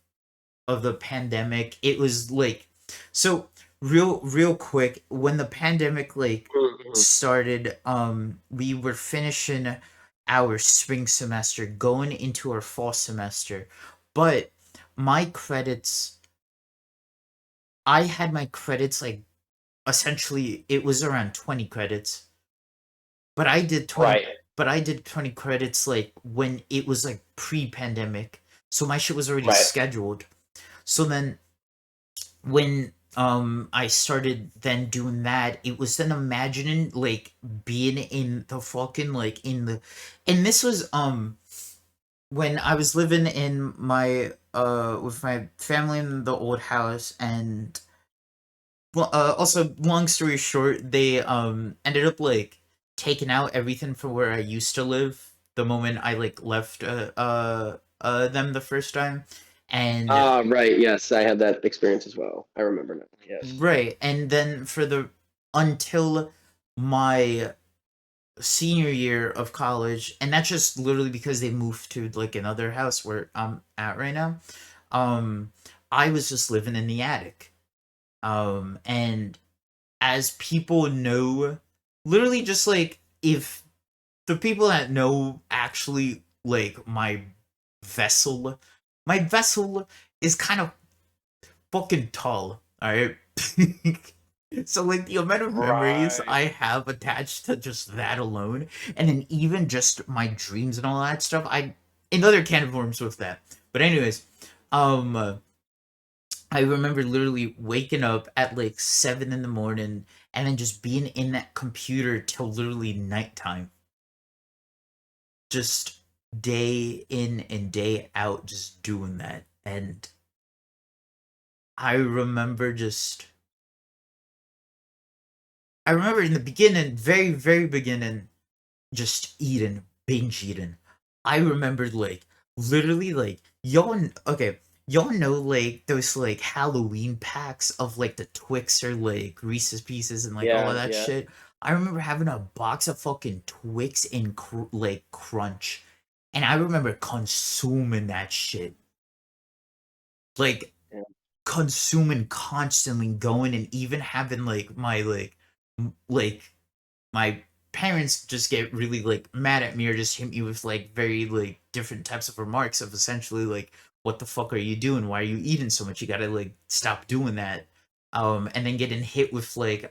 of the pandemic. It was like so real quick when the pandemic like Mhm. started we were finishing our spring semester going into our fall semester but my credits I had my credits like essentially it was around 20 credits but I did 20 Right. but I did 20 credits like when it was like pre-pandemic so my shit was already Right. scheduled so then when I started then doing that. It was then imagining like being in the fucking like in the, and this was when I was living in my with my family in the old house. And well, also long story short, they ended up like taking out everything from where I used to live the moment I like left them the first time. And Ah, right. Yes, I had that experience as well. I remember now. Yes. right, and then for the until my senior year of college, and that's just literally because they moved to like another house where I'm at right now. um I was just living in the attic. And as people know, literally just like if the people that know actually like my vessel is kind of fucking tall, all right? So like the amount of memories Right. I have attached to just that alone, and then even just my dreams and all that stuff, I another can of worms with that. But anyways, um I remember literally waking up at like 7 in the morning and then just being in that computer till literally nighttime, just day in and day out, just doing that. And I remember just I remember in the beginning, very, very beginning, just eating, binge eating. I remembered like literally like okay, y'all know like those like Halloween packs of like the Twix or like Reese's Pieces and like all of Yeah, that yeah. shit. I remember having a box of fucking Twix and like Crunch, and I remember consuming that shit. Like Yeah. consuming constantly, going and even having like my like my parents just get really like mad at me or just hit me with like very like different types of remarks of essentially like, what the fuck are you doing, why are you eating so much, you gotta like stop doing that. And then getting hit with like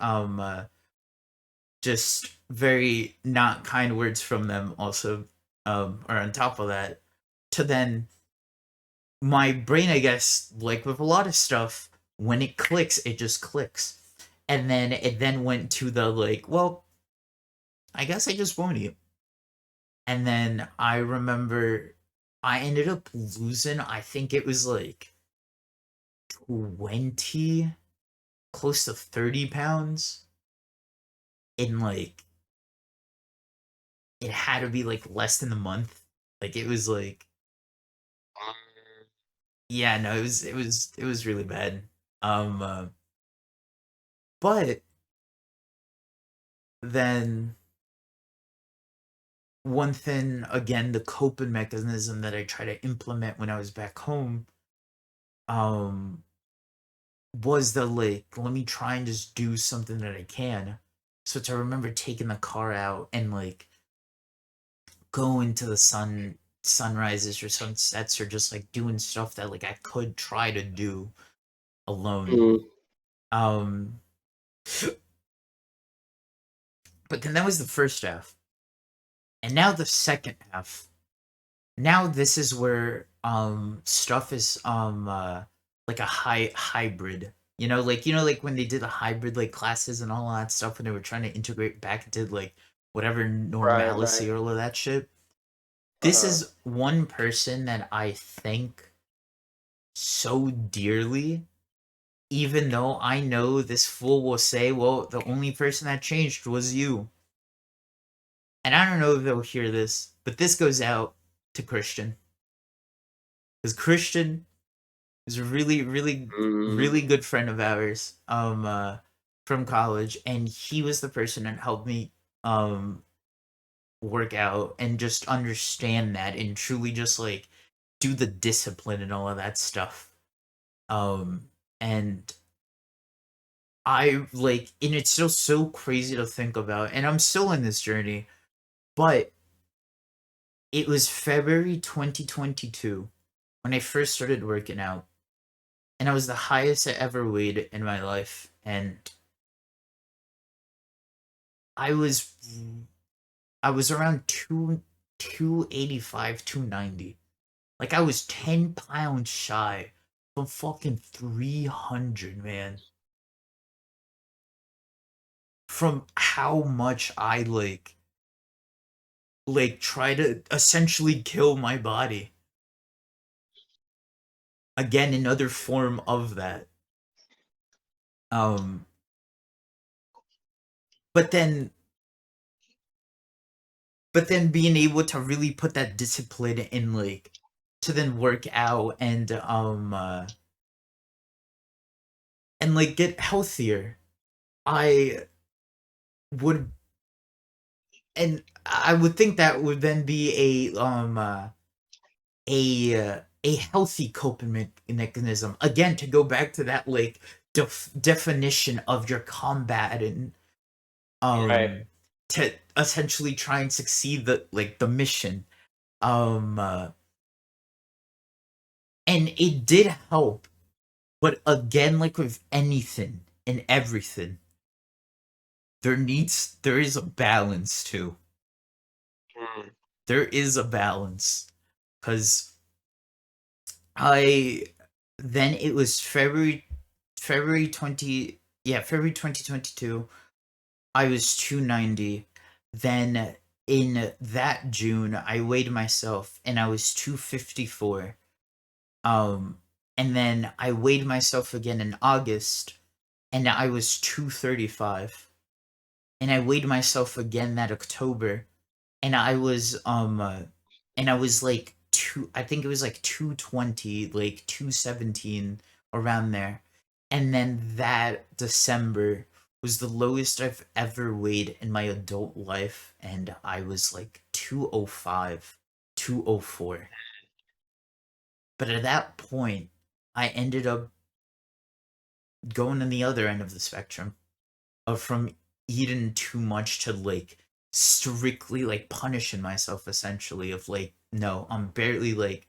just very not kind words from them also, or on top of that, to then my brain, I guess, like with a lot of stuff, when it clicks, it just clicks. And then it then went to the like, well, I guess I just won't eat. And then I remember I ended up losing, I think it was like 20, close to 30 pounds in like, it had to be like less than a month. Like it was like, yeah, no, it was really bad. Um, uh, but then one thing again, the coping mechanism that I try to implement when I was back home, um, was the like, let me try and just do something that I can. So to remember taking the car out and like going to the sunrises or sunsets or just like doing stuff that like I could try to do alone. Mm. Um but then that was the first half. And now the second half. Now this is where stuff is like a hybrid. Like when they did the hybrid like classes and all that stuff when they were trying to integrate back into like whatever Right, normalcy right. or all of that shit. This Uh-huh. is one person that I thank so dearly, even though I know this fool will say, well, the only person that changed was you. And I don't know if they'll hear this, but this goes out to Christian. Because Christian is a really, really, Mm. really good friend of ours, from college, and he was the person that helped me um work out and just understand that and truly just like do the discipline and all of that stuff. And I like, and it's still so crazy to think about, and I'm still in this journey, but it was February 2022 when I first started working out, and I was the highest I ever weighed in my life, and I was I was around 285, 290. Like I was 10 pounds shy from fucking 300, man. from how much I try to essentially kill my body. Again, another form of that. Um but then being able to really put that discipline in, like, to then work out and like get healthier. I would and I would think that would then be a healthy coping mechanism. Again, to go back to that, like, definition of your combat, and Right. um to essentially try and succeed the mission. Um uh, and it did help, but again, like with anything and everything, there is a balance too. Mm. There is a balance, because I then it was February 20, yeah, February 2022. I was 290. Then in that June, I weighed myself and I was 254. Um and then I weighed myself again in August and I was 235. And I weighed myself again that October and I was like two, I think it was like 220, like 217, around there. And then that December was the lowest I've ever weighed in my adult life, and I was like 205, 204. But at that point, I ended up going on the other end of the spectrum, of from eating too much to like strictly like punishing myself, essentially, of like, no, I'm barely like,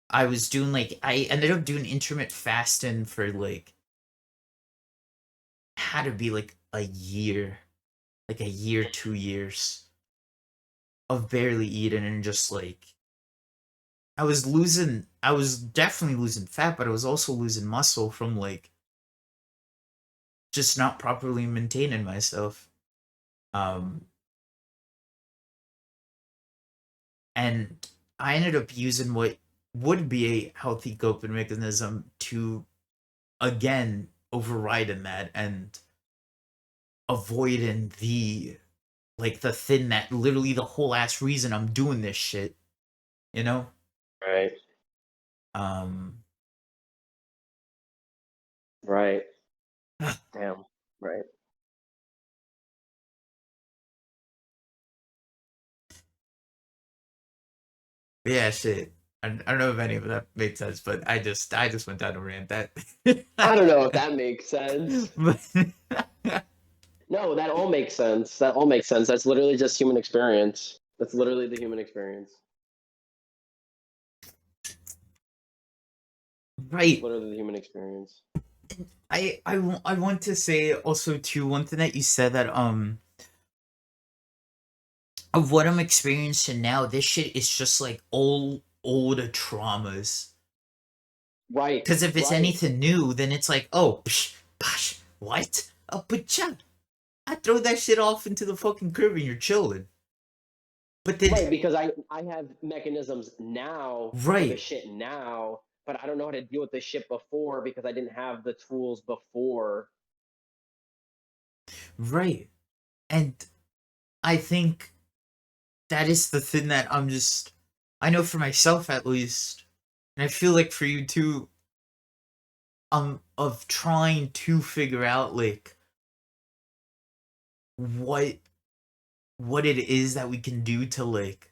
I was doing like, I ended up doing intermittent fasting for like, had to be like a year, like a year, 2 years of barely eating, and just like, I was definitely losing fat, but I was also losing muscle from like just not properly maintaining myself. Um, and I ended up using what would be a healthy coping mechanism to again overriding that and avoiding the thing that literally the whole ass reason I'm doing this shit, you know? Right. Um Right. Damn. Right. yeah, shit. I don't know if any of that made sense, but I just went down a rant that I don't know if that makes sense. but No, that all makes sense. That all makes sense. That's literally just human experience. That's literally the human experience. It's right. literally the human experience. I want to say also too, one thing that you said, that of what I'm experiencing now, this shit is just like old traumas. Right. Because if it's Right. anything new, then it's like, oh, psh, psh, what? Oh, but yeah, I throw that shit off into the fucking curb and you're chilling. But then, Right, because I have mechanisms now for the right, shit now, but I don't know how to deal with the shit before because I didn't have the tools before. right. And I think that is the thing that I know for myself at least, and I feel like for you too, of trying to figure out like what it is that we can do to like,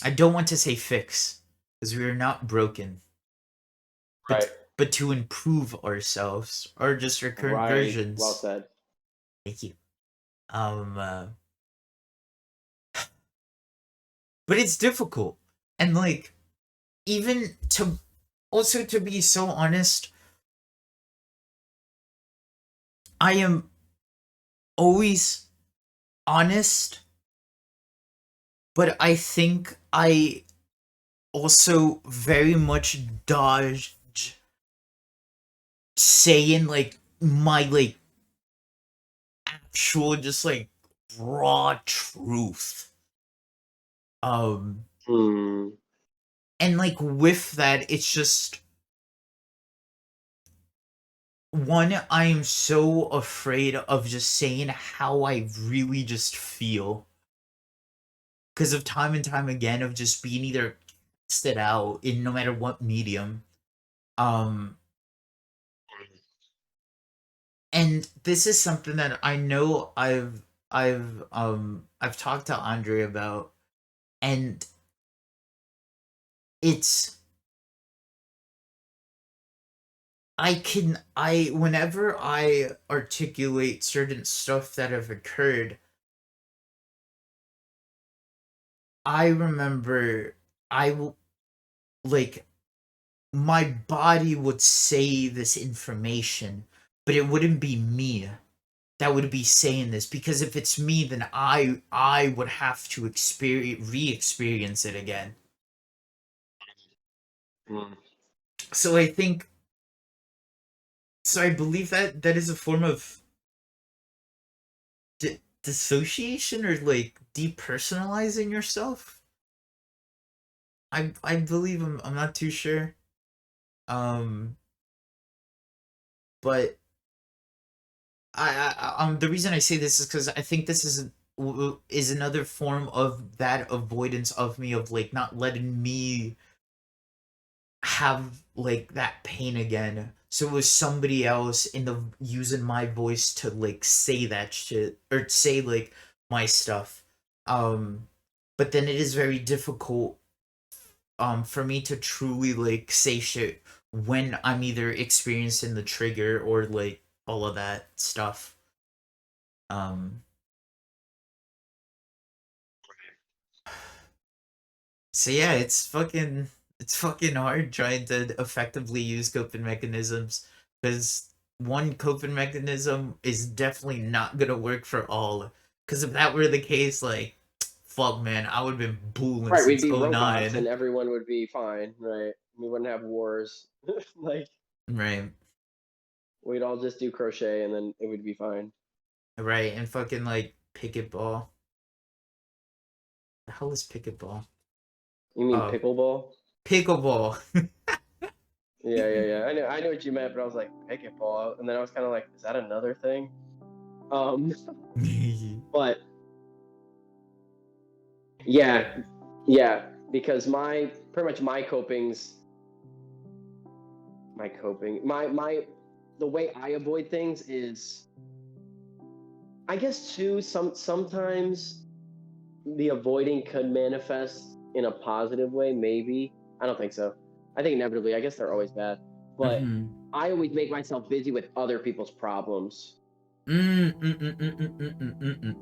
I don't want to say fix, because we are not broken, Right. but to improve ourselves or just our current Right. Well versions. said. Thank you. Um, uh, but it's difficult, and like, even to also, to be so honest, I am always honest, but I think I also very much dodge saying like my like actual just like raw truth. Um Hmm. and like with that, it's just one, I am so afraid of just saying how I really just feel because of time and time again of just being either casted out in no matter what medium. Um and this is something that I know I've talked to Andre about, and it's I whenever I articulate certain stuff that have occurred, I remember I will like my body would say this information, but it wouldn't be me that would be saying this, because if it's me, then I would have to experience re-experience it again. Hmm. So I think so. I believe that that is a form of dissociation or like depersonalizing yourself. I believe I'm not too sure. Um, but the reason I say this is because I think this is another form of that avoidance of me, of like not letting me have like that pain again. So it was somebody else in the using my voice to like say that shit or say like my stuff. Um but then it is very difficult for me to truly like say shit when I'm either experiencing the trigger or like all of that stuff. Um So yeah, it's fucking hard trying to effectively use coping mechanisms, because one coping mechanism is definitely not gonna work for all. Because if that were the case, like, fuck man, I would have been booling Right, we'd since be robots and '09. everyone would be fine, right? We wouldn't have wars. Like, Right, we'd all just do crochet and then it would be fine. right, and fucking like picket ball. The hell is picket ball? You mean Oh, pickleball? pickleball. Yeah, yeah, yeah. I know what you meant, but I was like pickleball, and then I was kind of like, is that another thing? Um, but yeah, yeah, because my pretty much my coping's my coping my the way I avoid things is, I guess too, sometimes the avoiding could manifest in a positive way, maybe. I don't think so. I think inevitably, I guess they're always bad. But Mm-hmm. I always make myself busy with other people's problems. You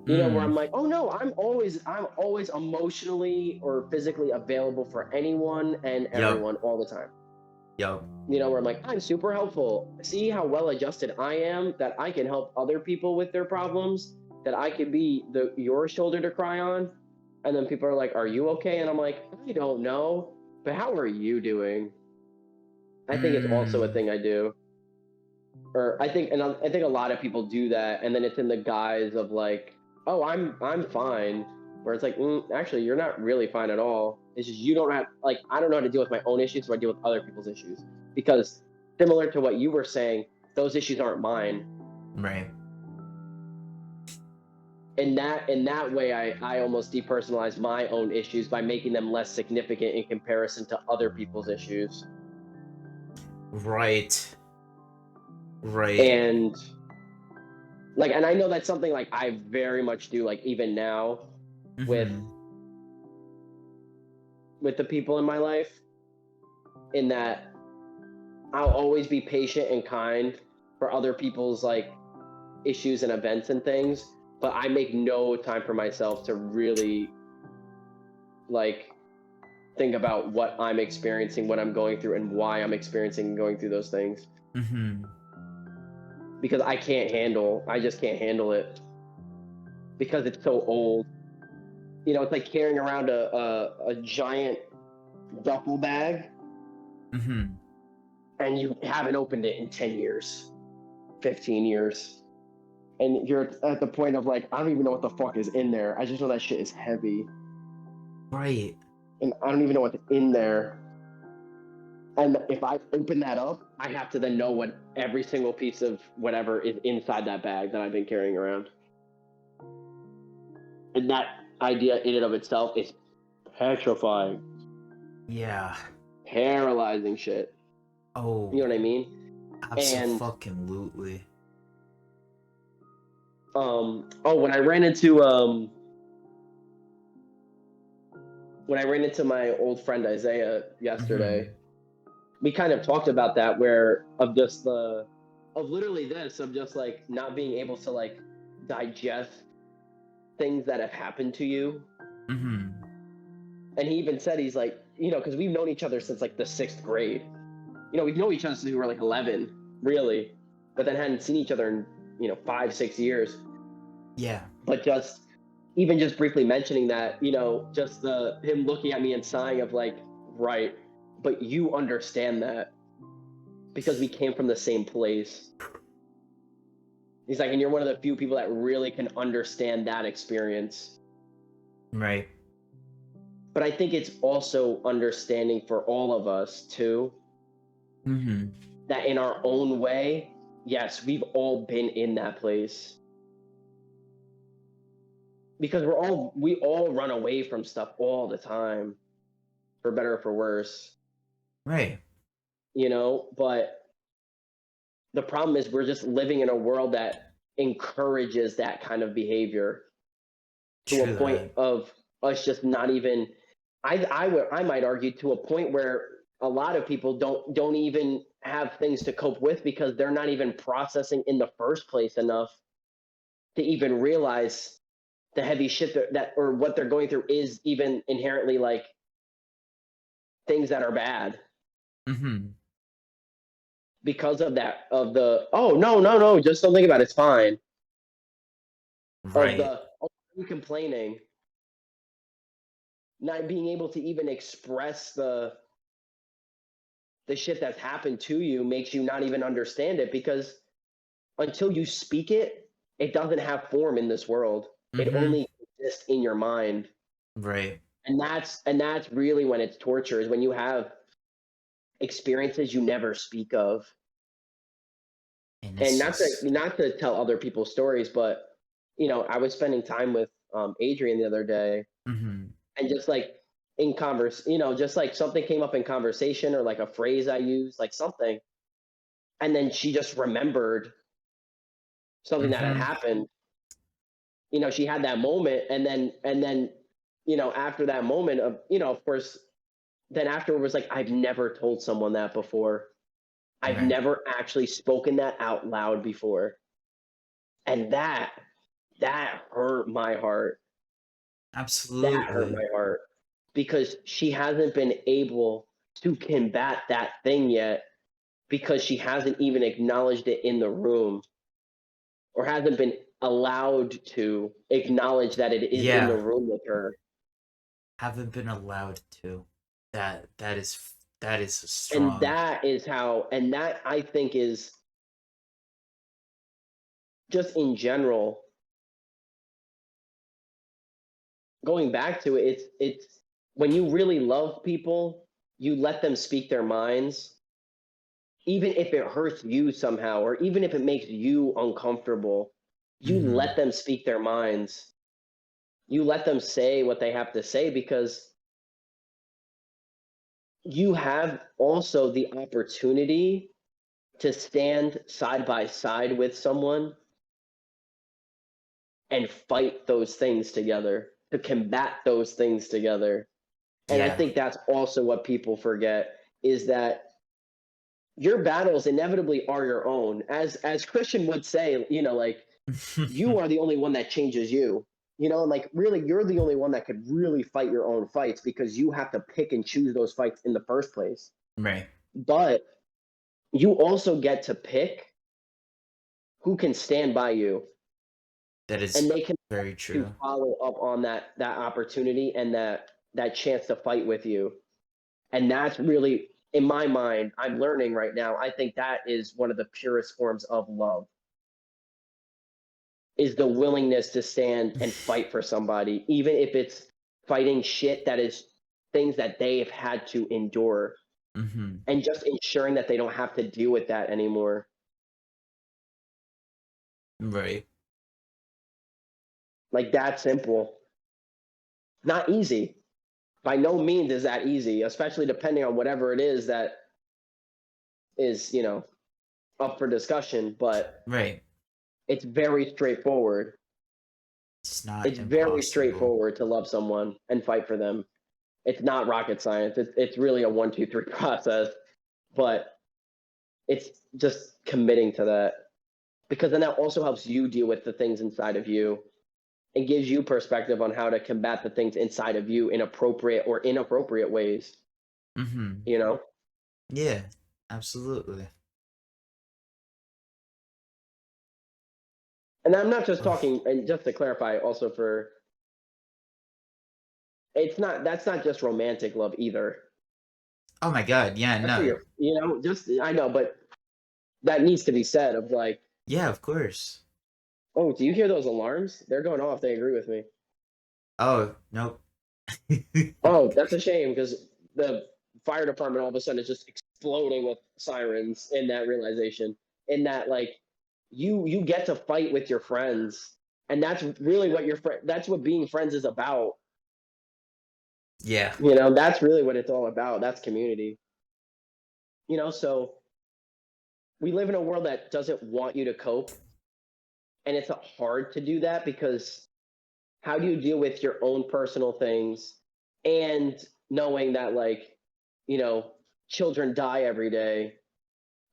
know, where I'm Mm. like, oh no, I'm always emotionally or physically available for anyone and Yup, everyone all the time. yup. You know, where I'm like, I'm super helpful. See how well adjusted I am, that I can help other people with their problems, that I could be the your shoulder to cry on. And then people are like, are you okay? And I'm like, I don't know, but how are you doing? I think it's also a Mm. thing I do. Or I think a lot of people do that, and then it's in the guise of like, oh, I'm fine, where it's like, actually you're not really fine at all. It's just you don't have, like, I don't know how to deal with my own issues, so I deal with other people's issues, because similar to what you were saying, those issues aren't mine. Right. In that way, I almost depersonalize my own issues by making them less significant in comparison to other people's issues. Right. Right. And like, and I know that's something like I very much do, like even now with Mm-hmm. the people in my life, in that I'll always be patient and kind for other people's like issues and events and things, but I make no time for myself to really like think about what I'm experiencing, what I'm going through, and why I'm experiencing and going through those things, Mm-hmm. because I just can't handle it, because it's so old. You know, it's like carrying around a giant duffel bag and you haven't opened it in 10 years, 15 years. and you're at the point of like, I don't even know what the fuck is in there. I just know that shit is heavy, Right. and I don't even know what's in there. And if I open that up, I have to then know what every single piece of whatever is inside that bag that I've been carrying around. And that idea in and of itself is petrifying, Yeah. paralyzing shit. Oh, You know what I mean? And absolutely. when I ran into my old friend Isaiah Hmm. yesterday, we kind of talked about that where of just the of literally this of just like not being able to like digest things that have happened to you. Hmm. And he even said he's like, because we've known each other since like the 6th grade. We've known each other since we were like 11, really, but then hadn't seen each other in 5, 6 years. Yeah. But just even just briefly mentioning that, just the him looking at me and sighing of like, right, but you understand that because we came from the same place. He's like, and you're one of the few people that really can understand that experience. Right. But I think it's also understanding for all of us too, Hmm. that in our own way, yes, we've all been in that place. Because we all run away from stuff all the time, for better or for worse, Right. but the problem is we're just living in a world that encourages that kind of behavior to a True point that. of us just not even I might argue to a point where a lot of people don't even have things to cope with because they're not even processing in the first place enough to even realize the heavy shit that or what they're going through is even inherently like things that are bad Hmm. because of that of the oh no just don't think about it, it's fine, of Right. the oh, I'm complaining, not being able to even express the shit that's happened to you makes you not even understand it because until you speak it, it doesn't have form in this world. It Hmm. only exists in your mind. Right. And that's really when it's torture, is when you have experiences you never speak of. And And it's just. not to tell other people's stories, but I was spending time with Adrian the other day, Hmm. and just like in converse, just like something came up in conversation or like a phrase I used, like something, and then she just remembered something that had Hmm. happened. She had that moment, and then after that moment of of course, then afterward was like, I've never told someone that before. I've Right. never actually spoken that out loud before. And that hurt my heart. That hurt Absolutely. my heart because she hasn't been able to combat that thing yet because she hasn't even acknowledged it in the room, or hasn't been allowed to acknowledge that it is in the Yeah. room with her. Haven't been allowed to. That is And strong. that I think is just in general, going back to it, it's when you really love people, you let them speak their minds, even if it hurts you somehow, or even if it makes you uncomfortable. You let Hmm. them speak their minds. You let them say what they have to say because you have also the opportunity to stand side by side with someone and fight those things together, to combat those things together. And I Yeah. think that's also what people forget, is that your battles inevitably are your own. As Christian would say, like, you are the only one that changes you. And like, really, you're the only one that could really fight your own fights because you have to pick and choose those fights in the first place. Right. But you also get to pick who can stand by you, That and is they can very to true. follow up on that opportunity and that chance to fight with you. And that's really, in my mind, I'm learning right now, I think that is one of the purest forms of love. is the willingness to stand and fight for somebody, even if it's fighting shit that is things that they have had to endure, Mm-hmm. and just ensuring that they don't have to deal with that anymore. Right. Like that simple. Not easy. By no means is that easy, especially depending on whatever it is that is, up for discussion, but Right. it's very straightforward. It's not It's very impossible. straightforward to love someone and fight for them. It's not rocket science. It's really a 1, 2, 3 process, but it's just committing to that, because then that also helps you deal with the things inside of you and gives you perspective on how to combat the things inside of you in appropriate or inappropriate ways, Mm-hmm. you know? Yeah. Absolutely. And I'm not just Ugh. talking, and just to clarify also for, that's not just romantic love either. Oh my God. Yeah. That's for No. your, just, I know, but that needs to be said of like, Yeah. Of course. oh, do you hear those alarms? They're going off. They agree with me. Oh nope. Oh, that's a shame because the fire department all of a sudden is just exploding with sirens in that realization. In that, like, you get to fight with your friends, and that's really what your friend. That's what being friends is about. Yeah. That's really what it's all about. That's community. So we live in a world that doesn't want you to cope, and it's hard to do that because how do you deal with your own personal things and knowing that, like, you know children die every day,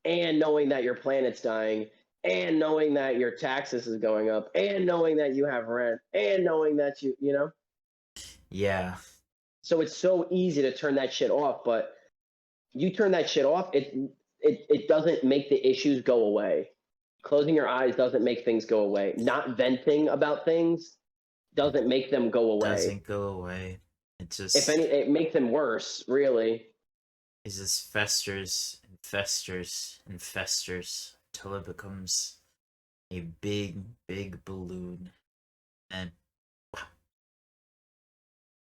and knowing that your planet's dying, and knowing that your taxes is going up, and knowing that you have rent, and knowing that Yeah. so it's so easy to turn that shit off, but you turn that shit off, it doesn't make the issues go away. Closing your eyes doesn't make things go away. Not venting about things It doesn't make them go away. doesn't go away. It If any, just it makes them worse, really. festers and festers and festers until it becomes a big, big balloon. And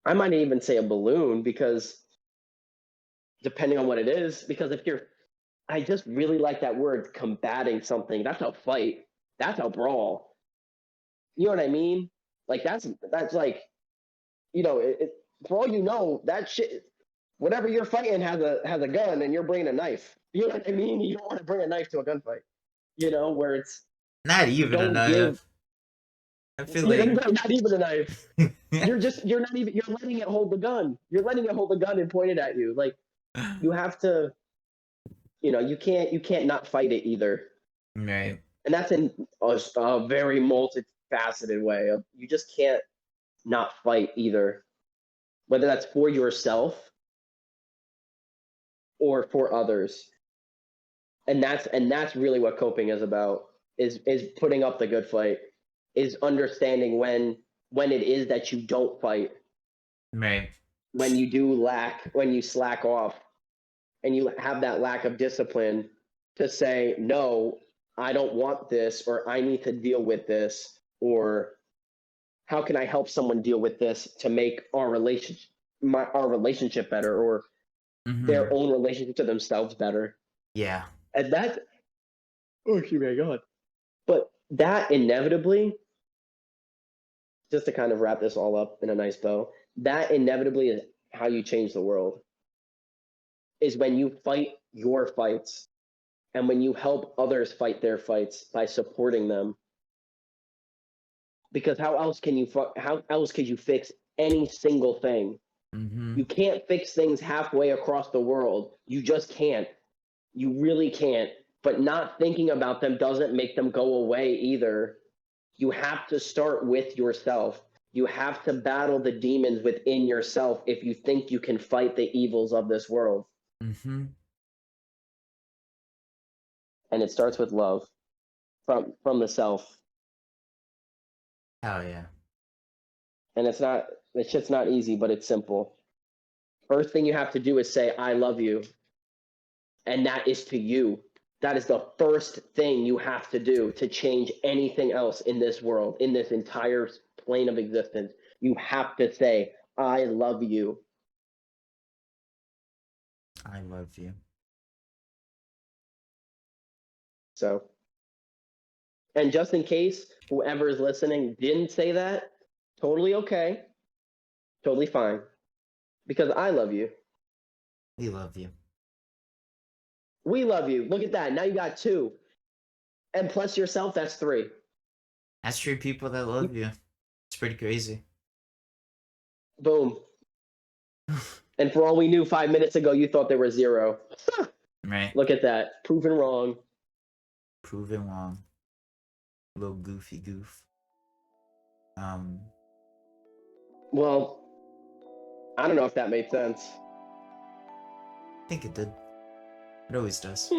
I might even say a balloon, because depending on what it is, because if you're I just really like that word, combating something. That's a fight. That's a brawl. You know what I mean? Like that's like, for all that shit, whatever you're fighting has a gun, and you're bringing a knife. You know what I mean? You don't want to bring a knife to a gunfight. Where it's not even a don't give. knife. I feel like Not even a knife. You're not even, you're letting it hold the gun. You're letting it hold the gun and point it at you. Like, you have to, you can't not fight it either. right. And that's in a very multifaceted way of, you just can't not fight either, whether that's for yourself or for others. And that's really what coping is about, is putting up the good fight, is understanding when it is that you don't fight, Right. when you slack off, and you have that lack of discipline to say no, I don't want this, or I need to deal with this, or how can I help someone deal with this to make our relationship better, or their Mm-hmm. own relationship to themselves better. Yeah. And that's, oh, excuse me, God. But that inevitably, just to kind of wrap this all up in a nice bow, that inevitably is how you change the world. Is when you fight your fights, and when you help others fight their fights by supporting them. Because how else could you fix any single thing? Mm-hmm. You can't fix things halfway across the world. You just can't. You really can't. But not thinking about them doesn't make them go away either. You have to start with yourself. You have to battle the demons within yourself if you think you can fight the evils of this world. Mm-hmm. And it starts with love from the self. Hell yeah. And the shit's not easy, but it's simple. First thing you have to do is say, I love you. And that is to you. That is the first thing you have to do to change anything else in this world, in this entire plane of existence. You have to say, I love you. I love you. So, and just in case whoever is listening didn't say that, totally okay. Totally fine. Because I love you. We love you. We love you. Look at that. Now you got two. And plus yourself, that's three. That's true people that love you. It's pretty crazy. Boom. And for all we knew 5 minutes ago, you thought they were zero. Right. Look at that. Proven wrong. Proven wrong. Little goofy goof. Well, I don't know if that made sense. I think it did. It always does.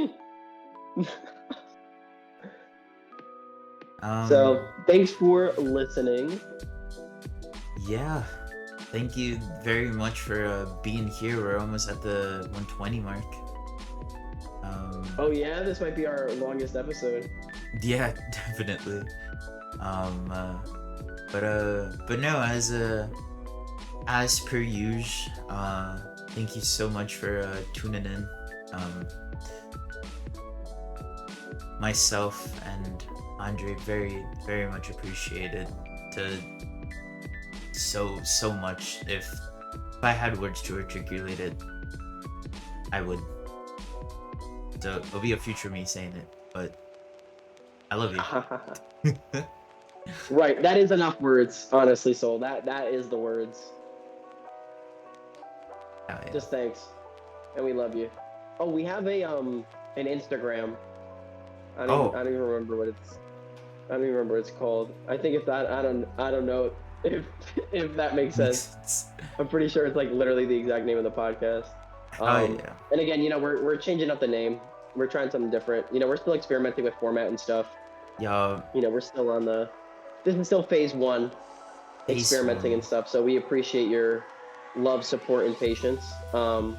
So, thanks for listening. Yeah. Thank you very much for being here. We're almost at the 120 mark. Oh yeah, this might be our longest episode. Yeah, definitely. But no, as per usual, thank you so much for tuning in. Myself and Andre very, very much appreciated so much. If I had words to articulate it, I would. So it'll be a future me saying it, but I love you. Right, that is enough words, honestly, Soul. That is the words. Oh, yeah. Just thanks. And we love you. Oh, we have an Instagram. I don't even remember what it's called. I think it's that I don't know if that makes sense. I'm pretty sure it's like literally the exact name of the podcast. Yeah. And again, we're changing up the name. We're trying something different. We're still experimenting with format and stuff. Yeah. We're still on this is still phase one, experimenting and stuff. So we appreciate your love, support, and patience. So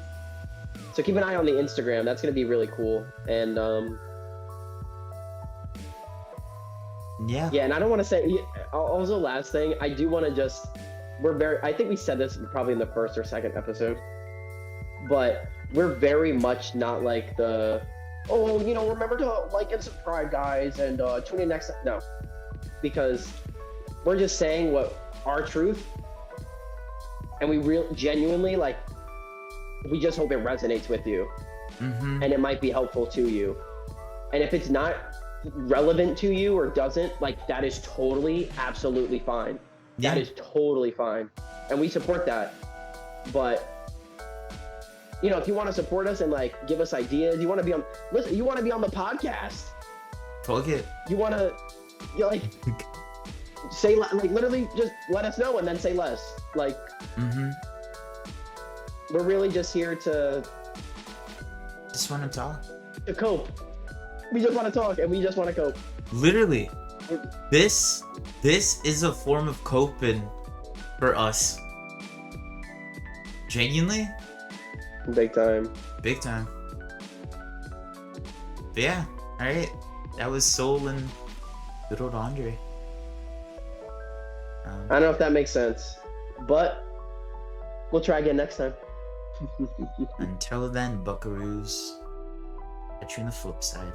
keep an eye on the Instagram. That's gonna be really cool. And yeah. Yeah, and I don't want to say. Also, last thing, I do want to just. I think we said this probably in the first or second episode, but we're very much not like the. Oh, remember to like and subscribe, guys, and tune in next. No, because we're just saying what our truth, and we genuinely like. We just hope it resonates with you, and it might be helpful to you, and if it's not relevant to you or doesn't, like, that is totally, absolutely fine. Yeah. That is totally fine, and we support that. But if you want to support us and like give us ideas, you want to be on the podcast, Fuck it. you want to say like literally just let us know and then say less. Like we're really just here to want to talk. to cope. We just want to talk and we just want to cope. Literally, this is a form of coping for us. Genuinely. Big time. Big time. But yeah, alright. That was Soul and good old Andre. I don't know if that makes sense, but we'll try again next time. Until then, buckaroos. Catch you on the flip side.